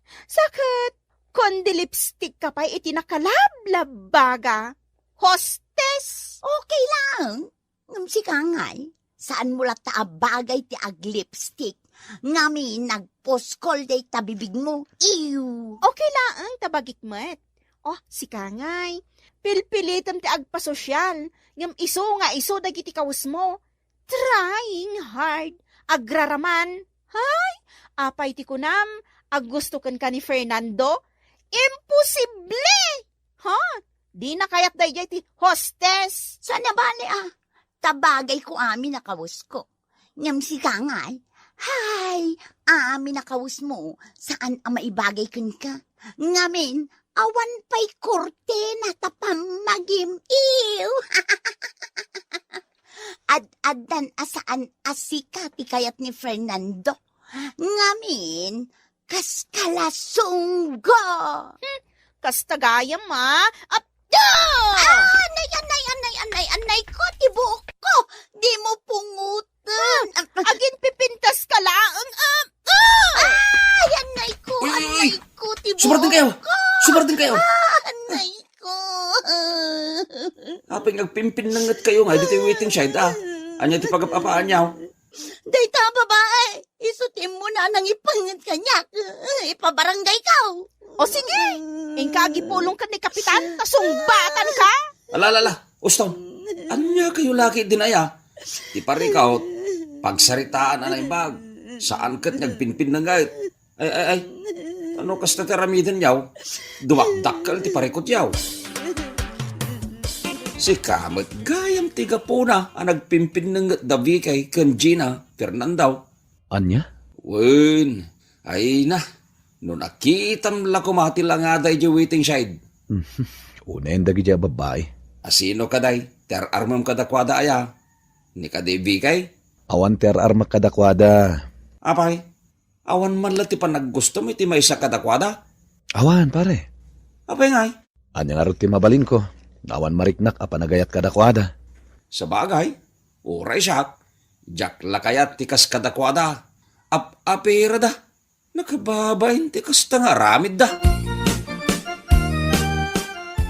Sakit, kundi lipstick ka pa iti nakalablab baga. Hostess! Okay lang. Ngam si kangay, saan mo lata abagay ti ag-lipstick? Ngami nag-post-call day tabibig mo. Ew! Okay lang, tabagikmat. Oh, si kangay. Pilpilitam ti agpasosyal. Ngam iso dagiti kawas mo. Trying hard. Agraraman. Hay, apay ti kunam. gusto kan ka ni Fernando? Imposible! Ha? Di na kayat day ti hostess. Sana bali tabagay ko amin nakawus ko. Ngam si Kangay, hay, amin nakawus mo, saan ang maibagay kun ka? Ngamin, awan pa'y korte na tapam magim-iw. Ad-adan asaan asika ti kayat ni Fernando. Ngamin, kas kalasunggo. Kas tagayam Anay ko, tibuok ko. Di mo pungutan. agin pipintas ka laang. Anay ko, tibuok Sumartin kayo! Sumartin kayo! Anay ko. Apay nagpimpin nangat kayo nga, dito yung waiting shed, Anya ti pagapapaan niyaw. Dayta babae, isutin mo na nang ipangat kanyak. Ipabarangay ka. O sige, ingkagi pulong ka ni Kapitan, tasungbatan ka. Alala, Uston, anya kayo laki din aya? Ti parikaw, pagsaritaan anay bag, saan kat nagpinpin na ngayt? Ay, ano kas nataramidan yaw? Dumakdakal ti parikot yaw. Si Kamot, gayam tiga po na ang nagpimpin ng dabi kay Gina Fernando. Anya? Wen, ay na, no nakitam la kumati lang nga day di waiting side. Una yung dagi dya babae. Asino ka day, ter armam kadakwada aya. Ni ka day bikay? Awan ter arma kadakwada. Apay, awan man lati pa naggusto mo iti may isa kadakwada? Awan, pare. Apay ngay, Anya nga ti mabalin ko. Awan mariknak apanagayat kadakwada. sa bagay, oray siya, jak lakayat tikas kadakwada. Apira da, nakababayin tikas tangaramid da.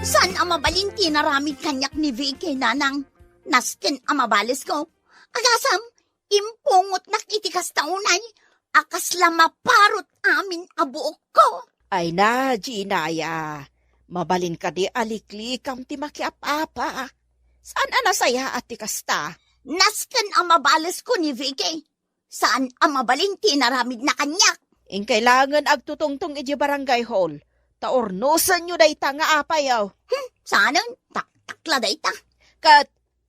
Saan ang mabalin tinaramid kanyak ni Vicky nanang nasken ang mabalis ko? Agasam, impungot nakitikas taunay, akas lamaparot amin abuok ko. Ay na, Ginaya. Mabalin ka di aliklikam ti makiapapa. Saan anasaya at ti kasta? Nasken ang mabalis ko ni Vicky. Saan ang mabalin tinaramid na kanyak? In kailangan agtutungtong iji barangay hall. Taornosan nyo day ta nga apayaw. Saan takla day ta?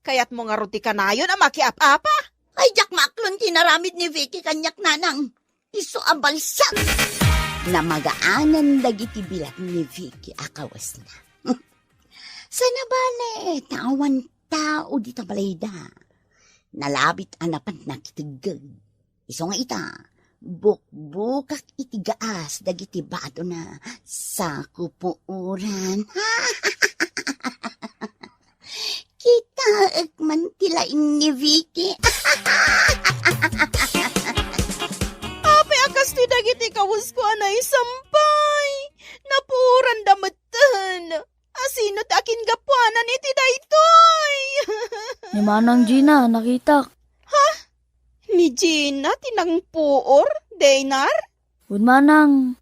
Kayat mo nga ruti kanayon ang makiapapa. Ay, jak maklon tinaramid ni Vicky kanyak nanang. Iso abalsak. Na magaanan dagiti bilat ni Vicky akawas na. Sana bale, tawan tao dita balayda. Nalabit anapan nakitigag. Iso nga ita, bukbukak itigaas dagiti bato na sa kupuuran. Kita man tilain ni Vicky. Apay akas ti dagiti kawus ko anay sampay. Napuran damatan. Asino takin gapuanan iti daytoy. Ni Manang Gina, nakita. Ni Gina tinangpuor, Daynar? Good Manang,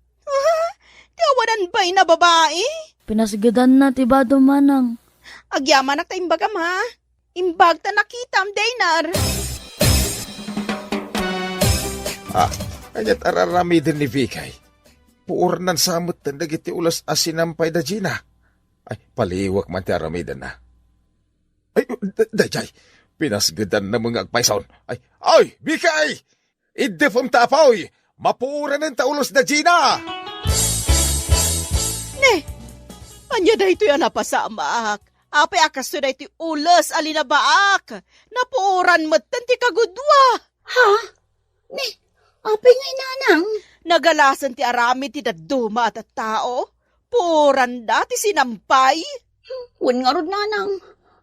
Kawanan ba'y na babae? pinasigadan na tibado Manang. Agyaman na tayong bagam ha. Imbag ta nakitam, Daynar. Kanyat araramidin ni Vikay. Puurnan samot na dagiti ulas asinampay da Gina. Ay, paliwak man ti aramidan na. Ay, dayjay, pinasgadan na mga agpaisaon. Ay, Vikay! Idefom tapaw, mapuuran ng taulos da Gina! Anya da ito yan napasamak. Apay akas to da ito ulas alinabaak. Napuuran matan ti kagudwa. Apay nga nanang. Nagalasan ti arami ti daduma at tao. Puran dati sinampay. Wan nga rod nanang.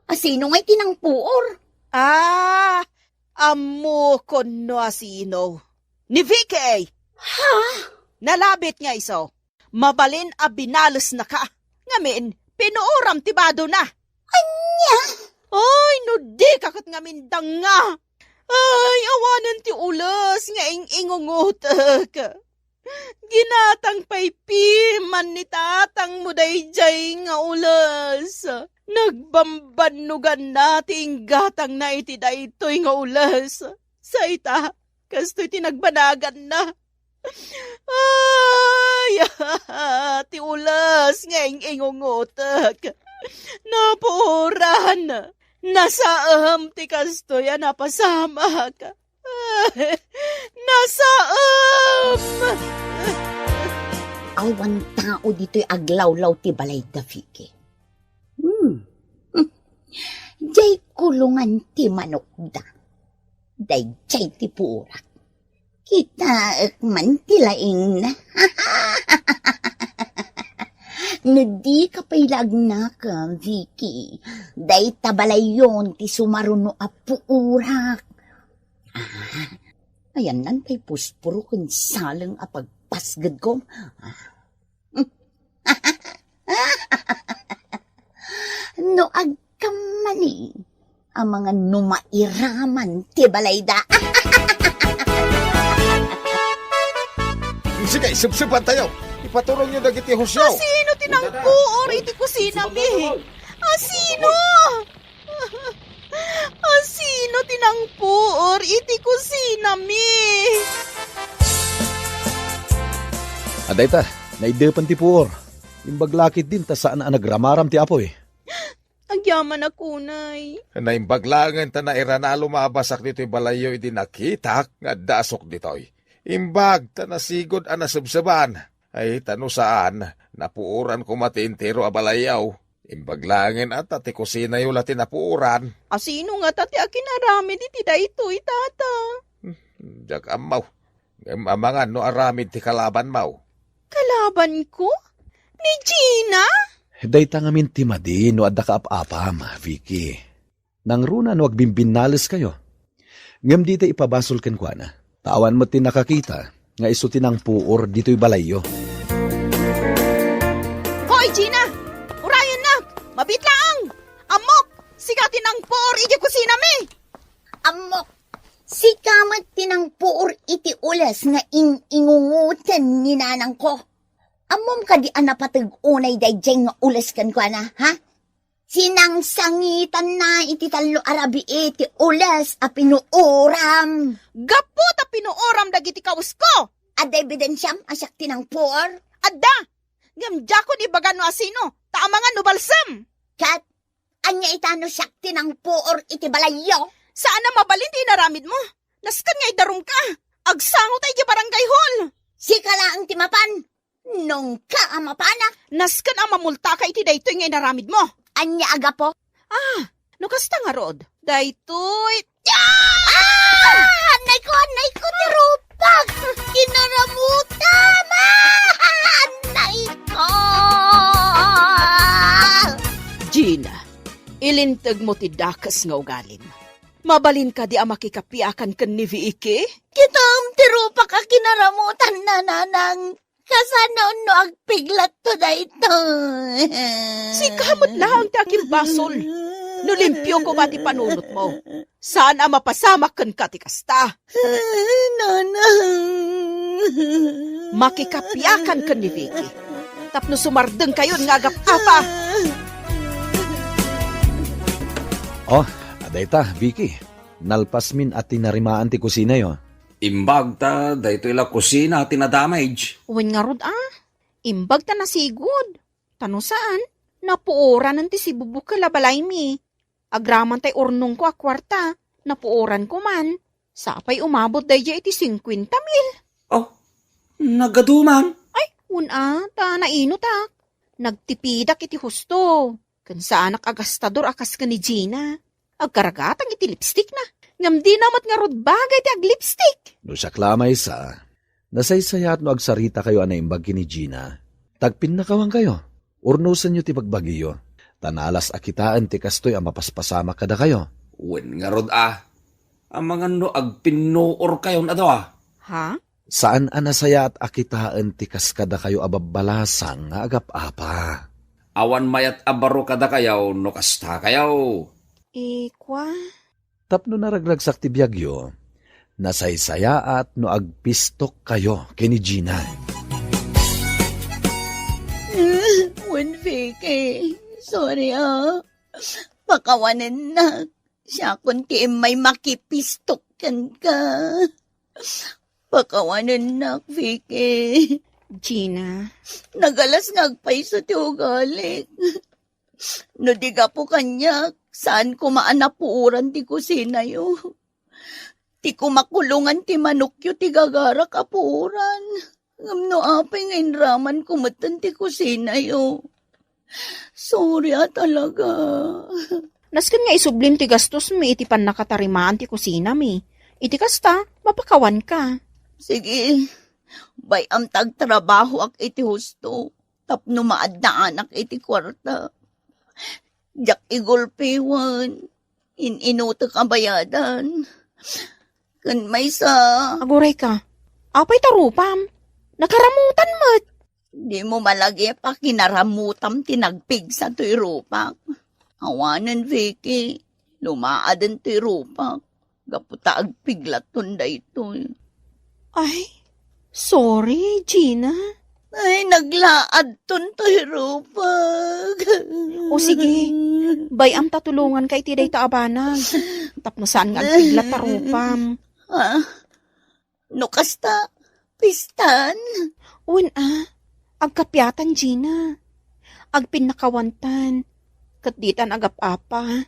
Asino nga'y tinangpuor? Amo kono asino. Ni Vicky! Ha? Nalabit nga iso. Mabalin a binalos na ka. Ngamin, pinuuram tibado na. Anya? Ay, no di kakot ngamin danga. Ay, awanan ti ulas nga ingungutak. Ginatang paypiman ni tatang mo dayjay nga ulas. Nagbambanugan nating gatang na iti daytoy nga ulas. Sa ita, kasto'y tinagbanagan na. Ay, ti ulas nga ingungutak. Napuran. Nasaam ti kastoy napasama ka. Ay, nasaam. Awan tao dito'y aglawlaw ti balay da Vicky. Jay kulungan ti manok da. Day jay ti purak. Kita man ti laing na. Nadi ka pailag na ka, Vicky. Day tabalay yon ti sumaruno a puurak. Ayan nan pa'y puspuro kun salang a pagpasgad ko. No agkamani ang mga numairaman ti balayda. Sige, sipsipan tayo. Ipaturong nyo dagiti husyaw. Sino tinangpuor iti kusina mi? Sino? Sino tinangpuor iti kusina mi? Aday ta, naidepan ti puor. Imbaglakit din ta saan ang nagramaram ti apoy. Agyaman ako, nay. Naimbaglangan ta na irana lumabasak dito'y balayo iti nakitak nga dasok dito'y. Imbag ta nasigod ang nasabsaban. Ay tano saan, napuuran ko matintero a balayaw. Imbaglangan at ti kusina yung lati napuuran. Sino nga tati akinarami di tida ito itata? Diyak amaw. Amangan no aramid ti kalaban maw. Kalaban ko? Ni Gina? Day ta ngamin ti madi no adda ka apapam, Vicky. Nang runa no agbimbinalis kayo. Ngam dito ipabasol ken kuana. Tawan mo tin nakakita nga iso tinang puor dito'y balayo. Hoy, Gina! Urayan na! Mabitlaang! Amok! Sigatin ang por iti kusina mi! Amok, si kamat tinangpuor iti ulas nga ingungutan ni nanang ko. Amom ka di anapatag unay dayjay nga ulas kan ko na, ha? Sinangsangitan na iti talo arabi iti ulas a pinuuram. Gapo ta pinuoram dagiti kaus ko! Ada ebidensyam asak tinangpuor. Adda! Ngamdya ko di baga no asino, taamangan no balsam! Kat, anya itano siyak tinangpuor iti balayo. Saan na mabalin di naramid mo? Naskan nga idarum ka! Agsango tayo di barangay hall! Sikala ang timapan. Nung ka amapana. Naskan ang mamulta ka iti daytoy nga inaramid mo. Anya aga po. No kasta nga rod. Daytoy. Anay ko, tirupag. Kinaramuta, ma! Anay ko! Gina, ilintag mo ti dakas nga ugalin. Mabalin ka di ang makikapiakan kan ni Vicky? Kitam tirupa ka kinaramutan na nanang. Kasano no agpiglat to dayto. Si kamot lang ti aking basol. No limpyo ko ba ti panunot mo? Saan ang mapasamak kan ka ti kasta? Nanang. Makikapiakan kan ni Vicky. Tapno sumardeng kayo nga agap-apa. Oh, aday ta, Vicky. Nalpas min at tinarimaan ti kusina yo. Imbag ta, dahito ila kusina tinadamage. Uwan nga rod Imbag ta nasigod. Tano saan? Napuoran nanti si bubuk kalabalay mi. Agraman tay urnong ko a kwarta. Napuoran ko man. Sapay umabot daya iti 50,000. Oh, nagaduman. Ay, ta naino tak. Nagtipidak iti husto. Kansaanak agastador akas ka ni Gina. Agkaragatang iti lipstick na. Ngam di namat nga rod bagay ti ag lipstick. No siya klamay sa, nasaysayat no agsarita kayo ana imbag ni Gina. Tagpin na kawang kayo. Urnusan nyo ti pagbagiyo. Tanalas akitaan ti kastoy ang mapaspasama kada kayo. Wen nga rod ang mga no agpinuor kayo na daw Ha? Saan anasaya at akitaan ti kaskada kayo ababalasang nga agap-apa. Awan mayat abaro kada kayaw no kasta kayaw. Kwa? Tapno naragragsak ti biyagyo, nasaysaya at no agpistok kayo kini Gina. When Vicky, sorry pakawanin na. Siya kun ti may makipistok kan ka. Pakawanan nak, Vicky. Gina, Nagalas nagpaiso ti ugalik. No di ka po kanyak, saan ko maanapuuran ti kusina yo? Ti kumakulungan ti manukyo ti gagara kapuuran. Ngam no apay ngayon raman kumatan ti kusina yo. Sorry talaga. nasken nga isublim ti gastos mi iti pan nakatarimaan ti kusina mi. Iti kasta, mapakawan ka. Sige, bayam tagtrabaho ak iti husto. Tapno maadnaan ak iti kwarta. Jak igulpiwan. Inutak ang bayadan. Kan may sa... Aguray ka. Apay tarupam. Nakaramutan mo't. Di mo malagi pa kinaramutam tinagpig sa tuy rupak. Awanan, Vicky. Lumaadan tuy rupak. Gaputa agpiglaton da ito. Ay, sorry, Gina. Ay, naglaad ton tuy rupak. O sige, bayam tatulungan kay ti day taabanag. Tapno saan nga piglat tarupam. Ha? No kasta, pistan. Agkapyatan, Gina. Agpinakawantan. Katditan agap-apa.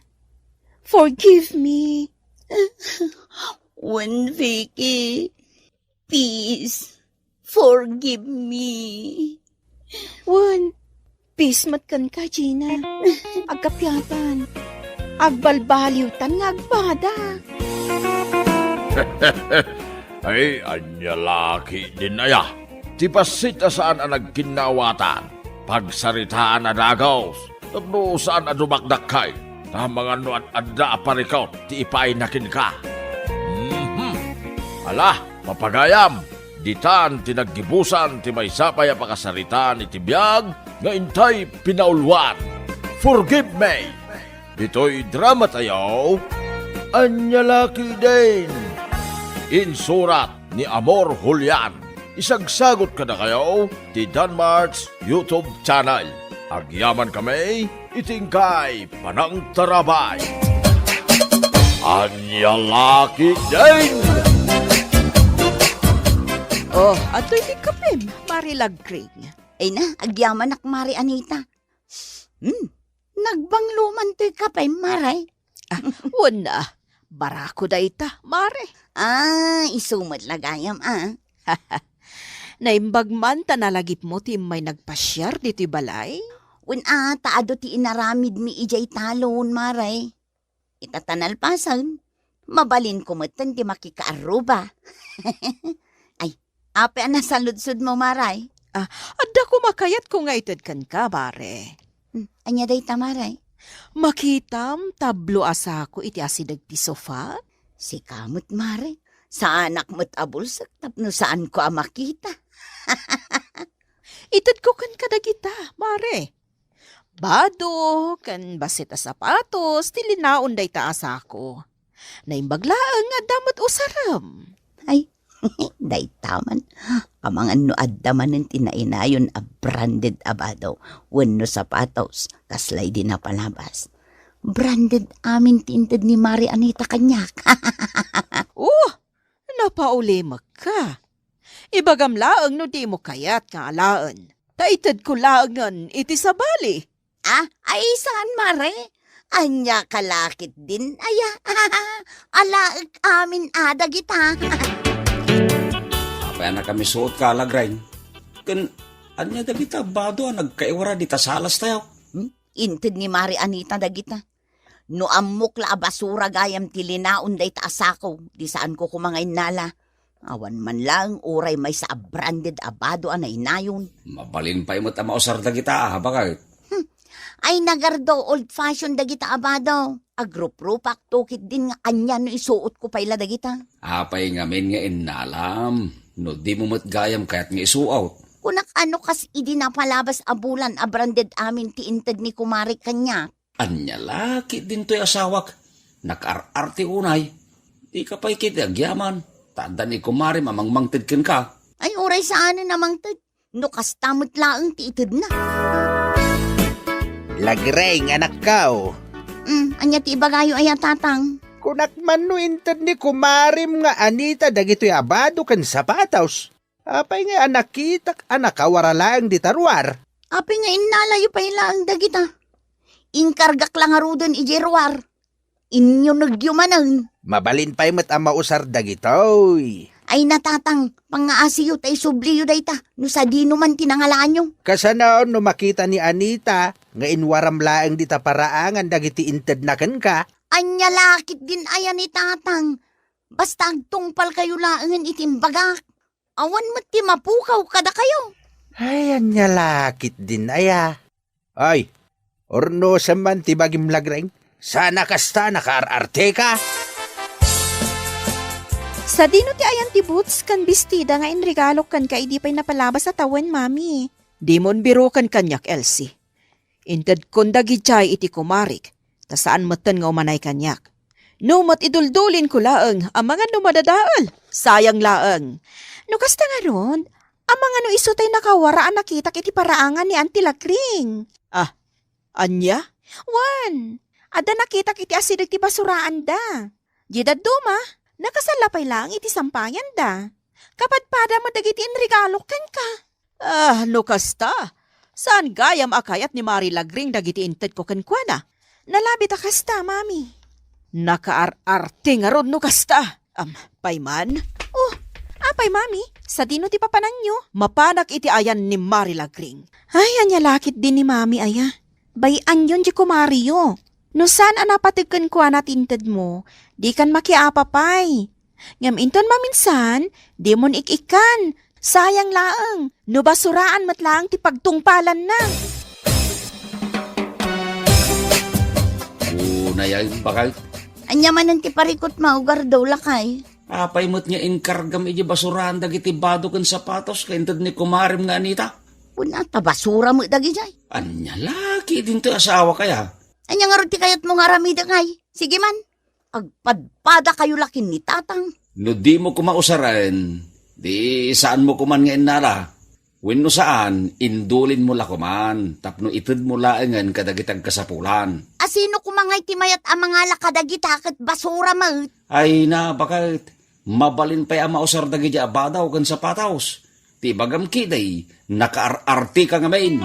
Forgive me. When Vicky, please, forgive me. Peace matkan ka, Gina. Agkapyatan. Agbalbaliwtan nga agpada. Ay, anya laki din aya. Ti pasita saan ang nagkinawatan. Pagsaritaan na dagaws. Tapno saan ang dumakdakay. Tamang ano at adda aparikaw. Ti ipainakin ka. Ala, mapagayam. Ditan tinaggibusan ti may sapay a pakasaritaan iti biyag nga intay pinaulwan. Forgive me. Dito'y drama tayo. Anya laki din. Insurat ni Amor Julian. Isagsagot ka na kayo ti Danmarks YouTube channel. Agyaman kami, itingkay panang tarabay. Anya laki din! Oh, ato'y di kapim. Marilag Craig. Ay na, agyaman ak Mari Anita. Nagbangluman to'y kapay, Maray. Wala. Barako da ita, Mare. Isumat lagayam, Naimbagman ta nalagip mo ti may nagpasyar dito'y balay? Taado ti inaramid mi ijay talon, Maray. Itatanalpasan, mabalin kumatan ti makikaaruba. Ay, ape ang nasaludsud mo, Maray. Adda ko makayat ko nga itad kan ka, Mare. Anya day ta, Maray. Makitam tablo asa ko iti asidag ti sofa? Si kamot, Maray. Sa anak mo't abulsak, tapno saan ko makita. Itad ko kan kadagita, Mare. Bado, kan basit a sapatos, tilinaon day taas ako. Naimbaglaang nga damot usaram. Ay, day taman. Kamangan no addaman ng tinainayon a branded abado. Wenno sapatos, kaslay din na palabas. Branded amin tinted ni Mari Anita kanyak. Napaulimak ka. Ibagam laang no di mo kayat nga alaan. Taitad ko laangan iti sabali. Ay saan, Mare? Anya kalakit din, aya. Alaag amin adagita. Apay na kami suot ka, Lagrain. Kan, anya dagita, bado nagkaiwara dita salas tayo. Inted ni Mari Anita dagita. No amok la basura gayam tilinaon day taasako. Di saan ko kumangay nala. Awan man lang, uray may sa branded abado anay nayon. Mabalin pa imot ang mausar dagita, bakit? Ay nagardo, old-fashioned dagita abado. Agrup-rupak, tukit din nga anya no isuot ko paila dagita. Apay ngamin nga inalam. No di mo matgayam kaya't nga isuot. Kunak ano kas idi na palabas abulan a branded amin ti inted ni kumari kanya. Anya laki din to'y asawak. Nakar-arte unay. Di ka pa'y kitagyaman. Tanda ni kumari mamangmangtid ken ka. Ay uray saan namang tid. No kas tamot laang ti ited na. Lagreng, anak ka, Anya ti ibagayo aya tatang. Kunak man no inted ni kumarim nga Anita dagito'y abado kan sapatos. Apay nga anakitak anakawara lang di tarwar. Apay nga inalayo pa ilang dagita. Inkargak lang arudan ijerwar. Inyo nagyumanan. Mabalin pa'y mat ang mausar dagitoy. Ay natatang, pangaasiyo tay subliyo dayta. No sa dino man tinangalaan nyo. Kasanaon no makita ni Anita nga inwaram laang di taparaangan dagiti inted na kan ka. Anya lakit din ayan ni tatang. Basta agtungpal kayo laangan itimbagak. Awan mo ti mapukaw kada kayo. Ay, anya lakit din aya. Ay, orno sa man ti bagim lagreng. Sana kasta nakaararte ka. Sa dino ti ayan ti boots kan bestida nga inregalo kan ka idi pa'y napalabas sa tawan, mami. Di mon biro kan kanyak, Elsie. Inted kon dagi chay iti kumarik, ta saan matan nga umanay kanyak. No mat iduldulin ko laeng, ang mga numadadaal. Sayang laeng. No kasta nga ron, ang mga no iso tay nakawaraan nakita iti paraangan ni Auntie Lagring. Anya? Wan, ada nakita iti asidag ti basuraan da. Jidad duma, nakasalapay lang iti sampayan da. Kapadpada mo dagiti inregalo ken ka. No kasta. Saan gayam akayat ni Mari Lagring dagiti inted ko kenkwana? Nalabi ta kasta, mami. Nakaar-arte nga ron no kasta. Payman? Oh, apay mami, sa dino ti papanan nyo. Mapanak iti ayan ni Mari Lagring. Ay, anya lakit din ni mami aya. Bayan yun di kumariyo. No saan anapatigkan ko tinted mo, di kan makiapapay. Ngam inton maminsan, di mon ikikan. Sayang laang, no basuraan matlaang ti pagtungpalan na. Unayay bakal. Anyaman ti parikot maugar daw lakay. Apay mo't niya inkargam iji basurahan dagiti bado kan sapatos kay inted ni kumarim nga Anita. Una ta basura mo dagi jay. Anya laki din to asawa kaya. Anya nga ruti kayat mo nga ramida ngay. Sige man, agpadpada kayo lakin ni tatang. No di mo kumausaran, di saan mo kuman nga inala. Wenno saan, indulin mo la kuman, tapno ited mo laengan kadagitag kasapulan. Asino kumangay timayat ang mga lakadagitakot basura mo? Ay na, bakit? Mabalin pa'y ang mausar dagi abadaw kan sapatos. Ti bagam kiday, nakaar-arte ka nga main.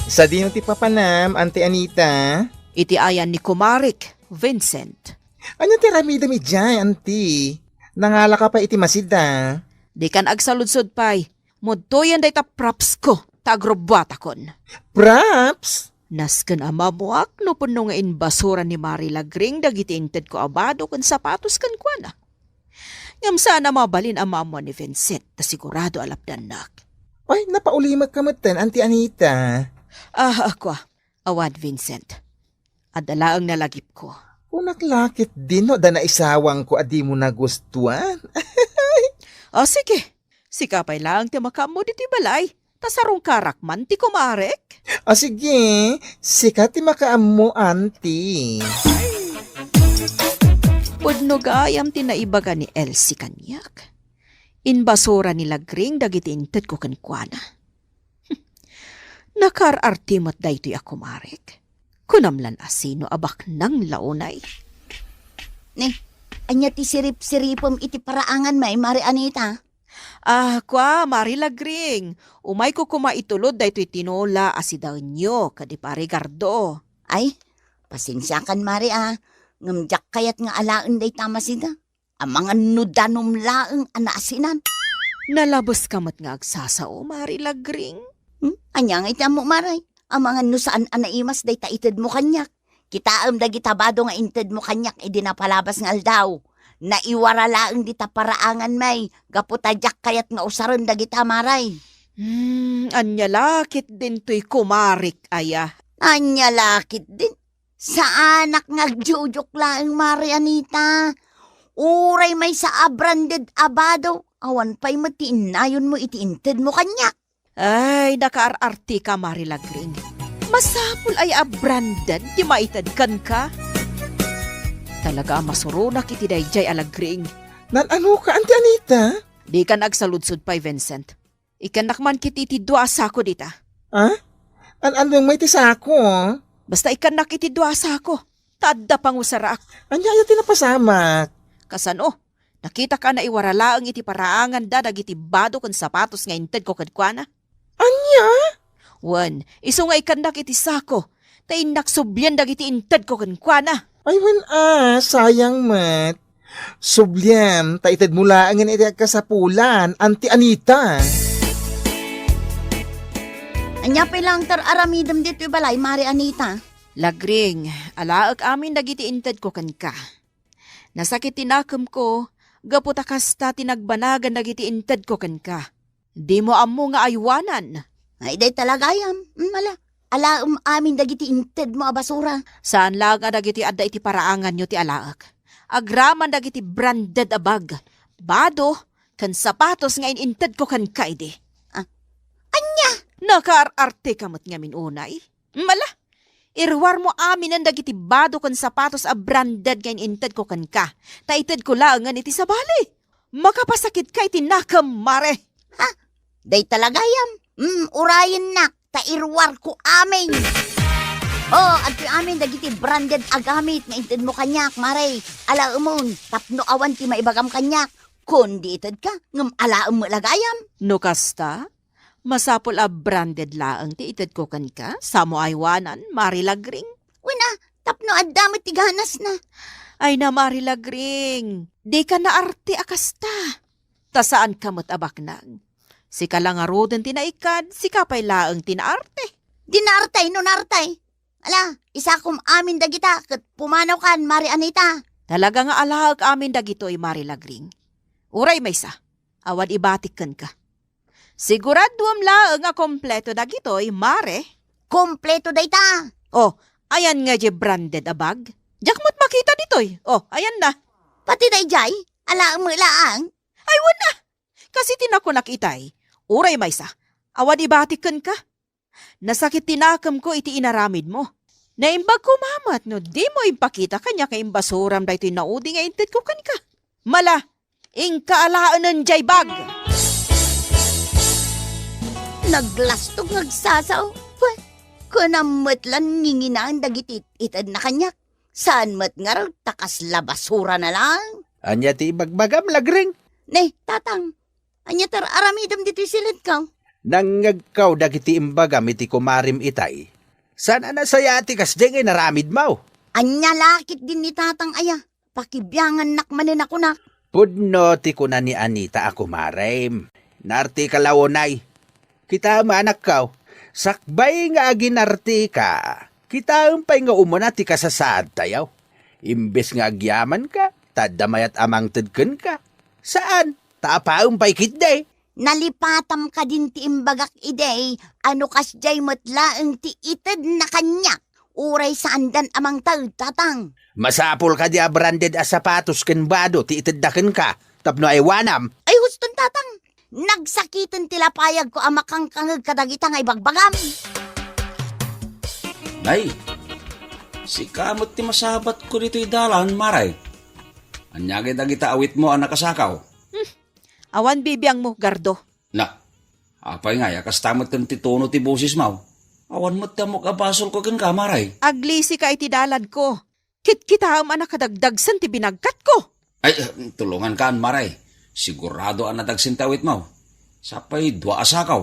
Sa dino ti papanam, Auntie Anita? Iti ayan ni Kumarik, Vincent. Ano ti ramida mi dyan, Auntie? Nangala ka pa iti masida. Di kan agsaludsod pa'y, mudtoyan day ta props ko, tagrobata kon. Props? Nasken amamuak no puno nga inbasura ni Mari Lagring dagiti inted ko abado kan sapatos kan kuana. Ngam sana mabalin ang mamo ni Vincent, ta sigurado alapdan nak. Ay, napaulimag kamutan, Auntie Anita. Ako, awad Vincent. Adalaang nalagip ko. Unaklakit din no, da naisawang ko adi mo nagustuhan. Sige. Sikapay lang ti makamo diti balay. Tasarong karakman ti kumarek. Sige. Sikat ti makaamo, Auntie. Pudno gayam ti naibaga ni Elsie kanyak. Inbasura ni Lagring dagiti inted ko kenkwana. Nakar-artimot daytoy ako marek. Kunamlan asino abak nang launay. Ni, anya ti sirip-siripom iti paraangan may Mari Anita. Mari Lagring. Umay ko kumaitulod daytoy tinola asidaw nyo kadi pare Gardo. Ay, pasensyakan Mari Ngamjak kayat nga alaan day tama sida. Ang mga nudanom laeng anaasinan. Nalabos kamat nga agsasao, Mari Lagring. Anya nga ita mo, Maray. Ang mga nusaan anaimas day taited mo kanyak. Kitaam da gitabado nga inted mo kanyak idinapalabas nga aldaw. Naiwara laeng dita paraangan may. Gaputadyak kayat nga usaron da gita, Maray. Anya lakit din to'y kumarik, aya. Anya lakit din. Sa anak ngagjujok laeng, Mari Anita. Uray may sa branded abado. Awan pa'y matiinayon mo itiinted mo kanyak. Ay, nakaar-arti ka, Mari Lagring. Masapul ay branded, di maitad kan ka. Talaga masurunak iti dayjay Alagring. Ano ka, Auntie Anita? Di ka nagsaludsod pa'y Vincent. Ikan nakman kiti ti dua sako dita. Anong may tisako? Basta ikanak iti duasa ko. Tadda pang usarak. Anya iti napasamak. Kasano? Nakita ka na iwaralaang iti paraangan da dagiti bado kon sapatos nga inted ko kadkwana? Anya? Wan, iso nga ikanak iti sako. Tayin naksubyan dagiti inted ko kadkwana. Ay sayang mat. Subliam, taitad mula ang iti kasapulan, Auntie Anita. Anya pa lang aramidam dito balay, Mari Anita. Lagring, alaak amin dagiti inted ko ka. Nasakit tinakam ko, gaputa kasta tinagbanagan dagiti inted ko ka. Di mo amo nga aywanan. Ay, day talaga yam. Alaam amin dagiti inted mo a basura. Saan lang dagiti adda iti paraangan nyo ti alaak? Agraman dagiti branded abag. Bado, kan sapatos nga ininted ko kan kaide. Anya? Nakaar-arte kamot ngamin unay. Mala, irwar mo amin ang dagiti bado kan sapatos a branded nga ininted ko kan ka. Taited ko langan iti sabali. Makapasakit ka iti nakam, mare. Ha? Day talaga yam. Urayin nak. Tairwar ko amin. Oh, at yung amin dagiti branded agamit nga inted mo kanyak, Mare. Ala umon, tapno awan ti maibagam kanyak. Kundi ited ka, ngam alaam mo lagayam. No kasta, masapol a branded laang ti ited ko kan ka, samo aywanan, Mari Lagring. Wala, tapno adamit ti ganas na. Ay na Mari Lagring, di ka na arte akasta. Ta saan kamot abaknang? Si kalangaroden tinaikad, si kapay laang tinaarte. Dinartay no nartay. Ala, isa kum amin dagita, kat pumanaw kan, Mari Anita. Talaga nga alahag amin dagitoy, Mari Lagring. Uray may sa, awad ibatik kan ka. Siguraduam laang nga kompleto dagitoy, Mare. Kompleto day ta. Oh, ayan nga je branded abag. Jakmot makita ditoy. Oh, ayan na. Pati day jay, ala mo laang. Ay, wala. Kasi tinakunak itay. Uray may sa, awad ibatikan ka. Nasakit tinakam ko iti inaramid mo. Naimbag ko mamat no, di mo impakita kanya kay imbasuram da ito'y naudi nga inted ko kan ka. Mala, ingkaalaan ng jay bag. Naglastog nagsasaw. Kunamot lang nginginaan dagitit itad na kanyak. Saan mat nga takas labasura na lang. Anya ti ibagbagam Lagring. Ne, tatang. Anya aramidam dito silid ka. Nangagkaw dagiti imbagam iti kumarim itay. Sana na saya ati kasdeng naramid mo. Anya lakit din ni tatang aya. Pakibyangan nakmanin ako nak. Pudno ti kuna ni Anita ako marim. Narti ka lawonay. Kita maanak kaw. Sakbay nga aginarti ka. Kita umpay nga umuna ti kasasaad tayaw. Imbes nga agyaman ka, tadamayat amang tedken ka. Saan? Tapa umpay kitday. Nalipatam ka din ti imbagak idey, ano kasjay matlaang ti ited na kanyak. Uray sa andan amang tag, tatang. Masapol ka di a branded a sapatos ken bado ti ited daken ka. Tapno ay wanam. Ay huston tatang, nagsakitan tilapayag ko amakangkangag kadagita nga ibagbagam. Nay, si kamot ti masabat ko dito dalan, Maray. Anyagay dagita awit mo ang nakasakaw. Awan bibiyang mo, Gardo. Na, apay nga, yakas tamot kan ti tono ti bosis mo. Awan mo tamok abasol ko kan ka, Maray. Aglisi ka iti dalad ko. Kit-kita ang anak kadagdagsan ti binagkat ko. Ay, tulungan kaan, Maray. Sigurado ang nadagsintawit mo. Sapay, dua asakaw.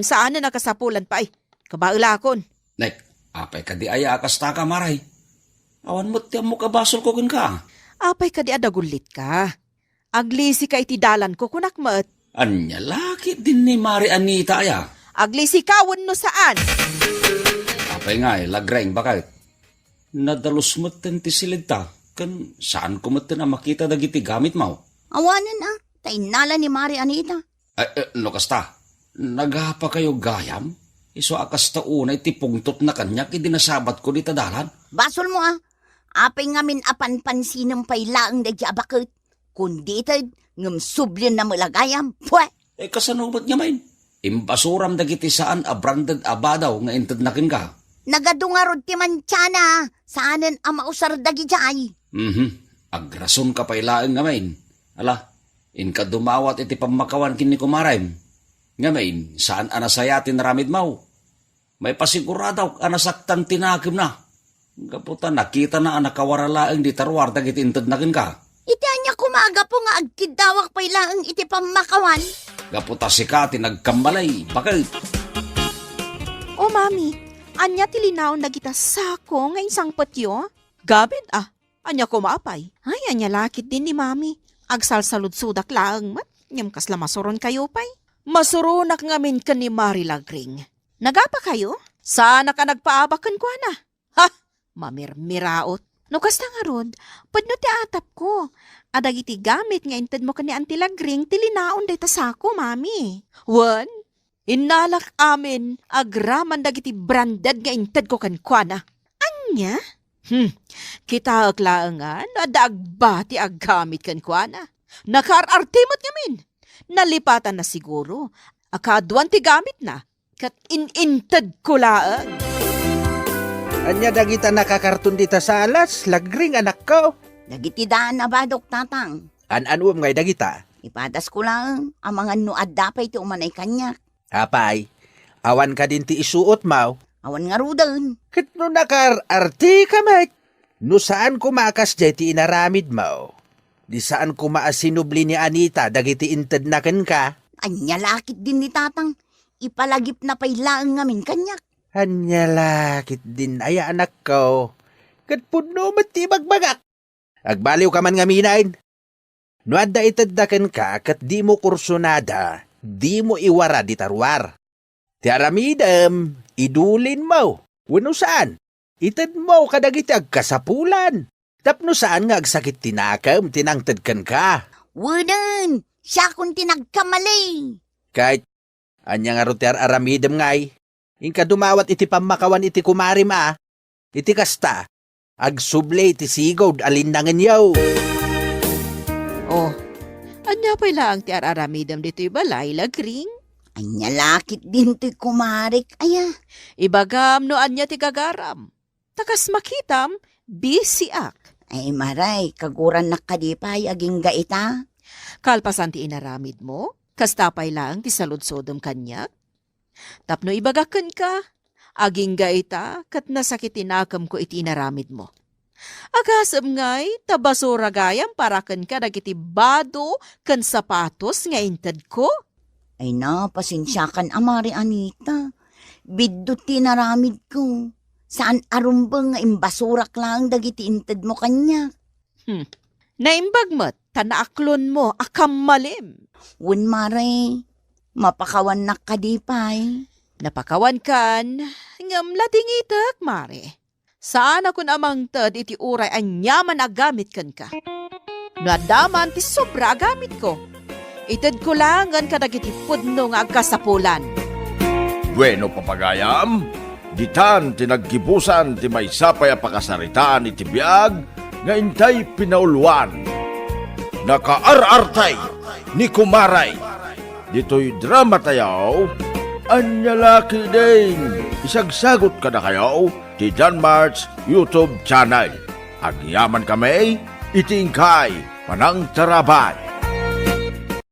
Saan na nakasapulan pa ay? Kabailakon. Nek, apay ka di aya akas taka, Maray. Awan mo tamok abasol ko kan ka. Apay ka di adagulit ka. Aglisi ka iti dalan ko kunak mat. Anya, laki din ni Mari Anita aya. Aglisi ka no saan? Apay nga, lagreng bakit? Nadalus mo ti silid ta. Kan saan ko mo na makita dagiti gamit mo? Awanan tainala ni Mari Anita. No kasta, naghapa kayo gayam? Iso akas ta unay ti pungtot na kanyak idinasabat ko di tadalan? Basol mo apay ngamin apan-pansinang pailaang dagya abakit. Kundi itad, ngam sublin na malagayam, pwe! Kasanubat nga main. Imbasuram dagiti saan a branded abadaw nga intad nakin ka. Nagadungarod ti mantyana, saanan ang mausar dagi jay. Agrason ka pailaang nga main. Ala, inka dumawat iti pamakawan kini kumaraym. Nga main, saan anasayatin ramid mau? May pasiguradaw ka nasaktan tinagim na. Kaputa, nakita na ang nakawaralaang di tarwar dagit intad na kin ka. Iti anya kumaga po nga agkidawak pa ilaang iti pamakawan. Kaputa si Kati nagkambalay. Bakit? O mami, anya tilinaw na kita sako nga isang patyo? Gabin anya kumapay. Ay, anya lakit din ni mami. Agsalsaludsudak laang mat. Nyam kasla masuron kayo pay. Masurunak ngamin ka ni Mari Lagring. Nagapa kayo? Sana ka nagpaabakan ko na. Ha? Mamirmiraot. No kasta nga rod, padno ti atap ko. Adag iti gamit nga inted mo ka ni Auntie Lagring tilinaon day tasako, mami. Wan, inalak amin agraman dagiti branded nga inted ko kan kuana. Anya? Kita aglaangan, adagba ti aggamit kan kuana. Nakarartimot ngamin. Nalipatan na siguro. Akaduan ti gamit na. Kat in-inted ko laang. Anya dagita nakakarton dita sa alas, Lagring anak ko. Dagiti daan na ba, Dok Tatang? An-anuam ngay dagita? Ipadas ko lang ang mga nuad dapay ti umanay kanya. Apay, awan ka din ti isuot mau. Awan nga rudan. Kat no nakararti ka mat. No saan kumakas jay ti inaramid mau. Di saan kumaasinubli ni Anita dagiti inted na ken ka. Anya lakit din ni Tatang. Ipalagip na pailaang ngamin kanyak. Anya lakit din ay anak ko. Kat puno mati magbagak. Agbaliw ka man ngaminain. No adda ited na ken ka kat di mo kursunada. Di mo iwara di tarwar. Ti aramidem, idulin mo. Wano saan? Ited mo kadagiti agkasapulan. Tapno saan nga agsakit tinakam, tinangtad kan ka. Wadan, siya kung tinagkamali. Kahit, anya nga roter aramidem ngay. Inka dumawat iti pamakawan iti kumari ma. Iti kasta, agsuble iti sigod alindangan yaw. Oh, anya pa lang ti araramidam dito'y balay, Lagring? Anya lakit din ti kumarik. Aya. Ibagam no anya ti gagaram. Takas makitam, busy ak. Ay maray, kaguran nakadipay aging gaita. Kalpasan ti inaramid mo, kastapay lang ti saludsodom kanyak. Tapno ibagakan ka, aging gaita, kat nasakit tinakam ko iti inaramid mo. Agasam ngay, tabasura gayam parakan ka dagiti bado kan sapatos nga intad ko. Ay na, pasensyakan amari Anita. Biddo tinaramid ko. Saan arumbang nga imbasurak lang dagiti intad mo kanya. Naimbagmat, tanaaklon mo, akam malim. Wen mare, mapakawan nakadipay. Napakawan kan, ngam latingitak, mare. Saan ako namang tad iti uray anyaman agamit kan ka? Nadaman ti sobra agamit ko. Itad ko lang ang kadagiti pudno nga agkasapulan. Bueno, papagayam, ditan tinaggibusan ti may sapay a pakasaritaan iti biag nga intay pinauluan. Nakaarartay ni Kumaray. Dito'y drama tayaw, anyalaki din. Isagsagot ka na kayo ti Danmar's YouTube channel. Agyaman kami, itingkay, panang tarabay.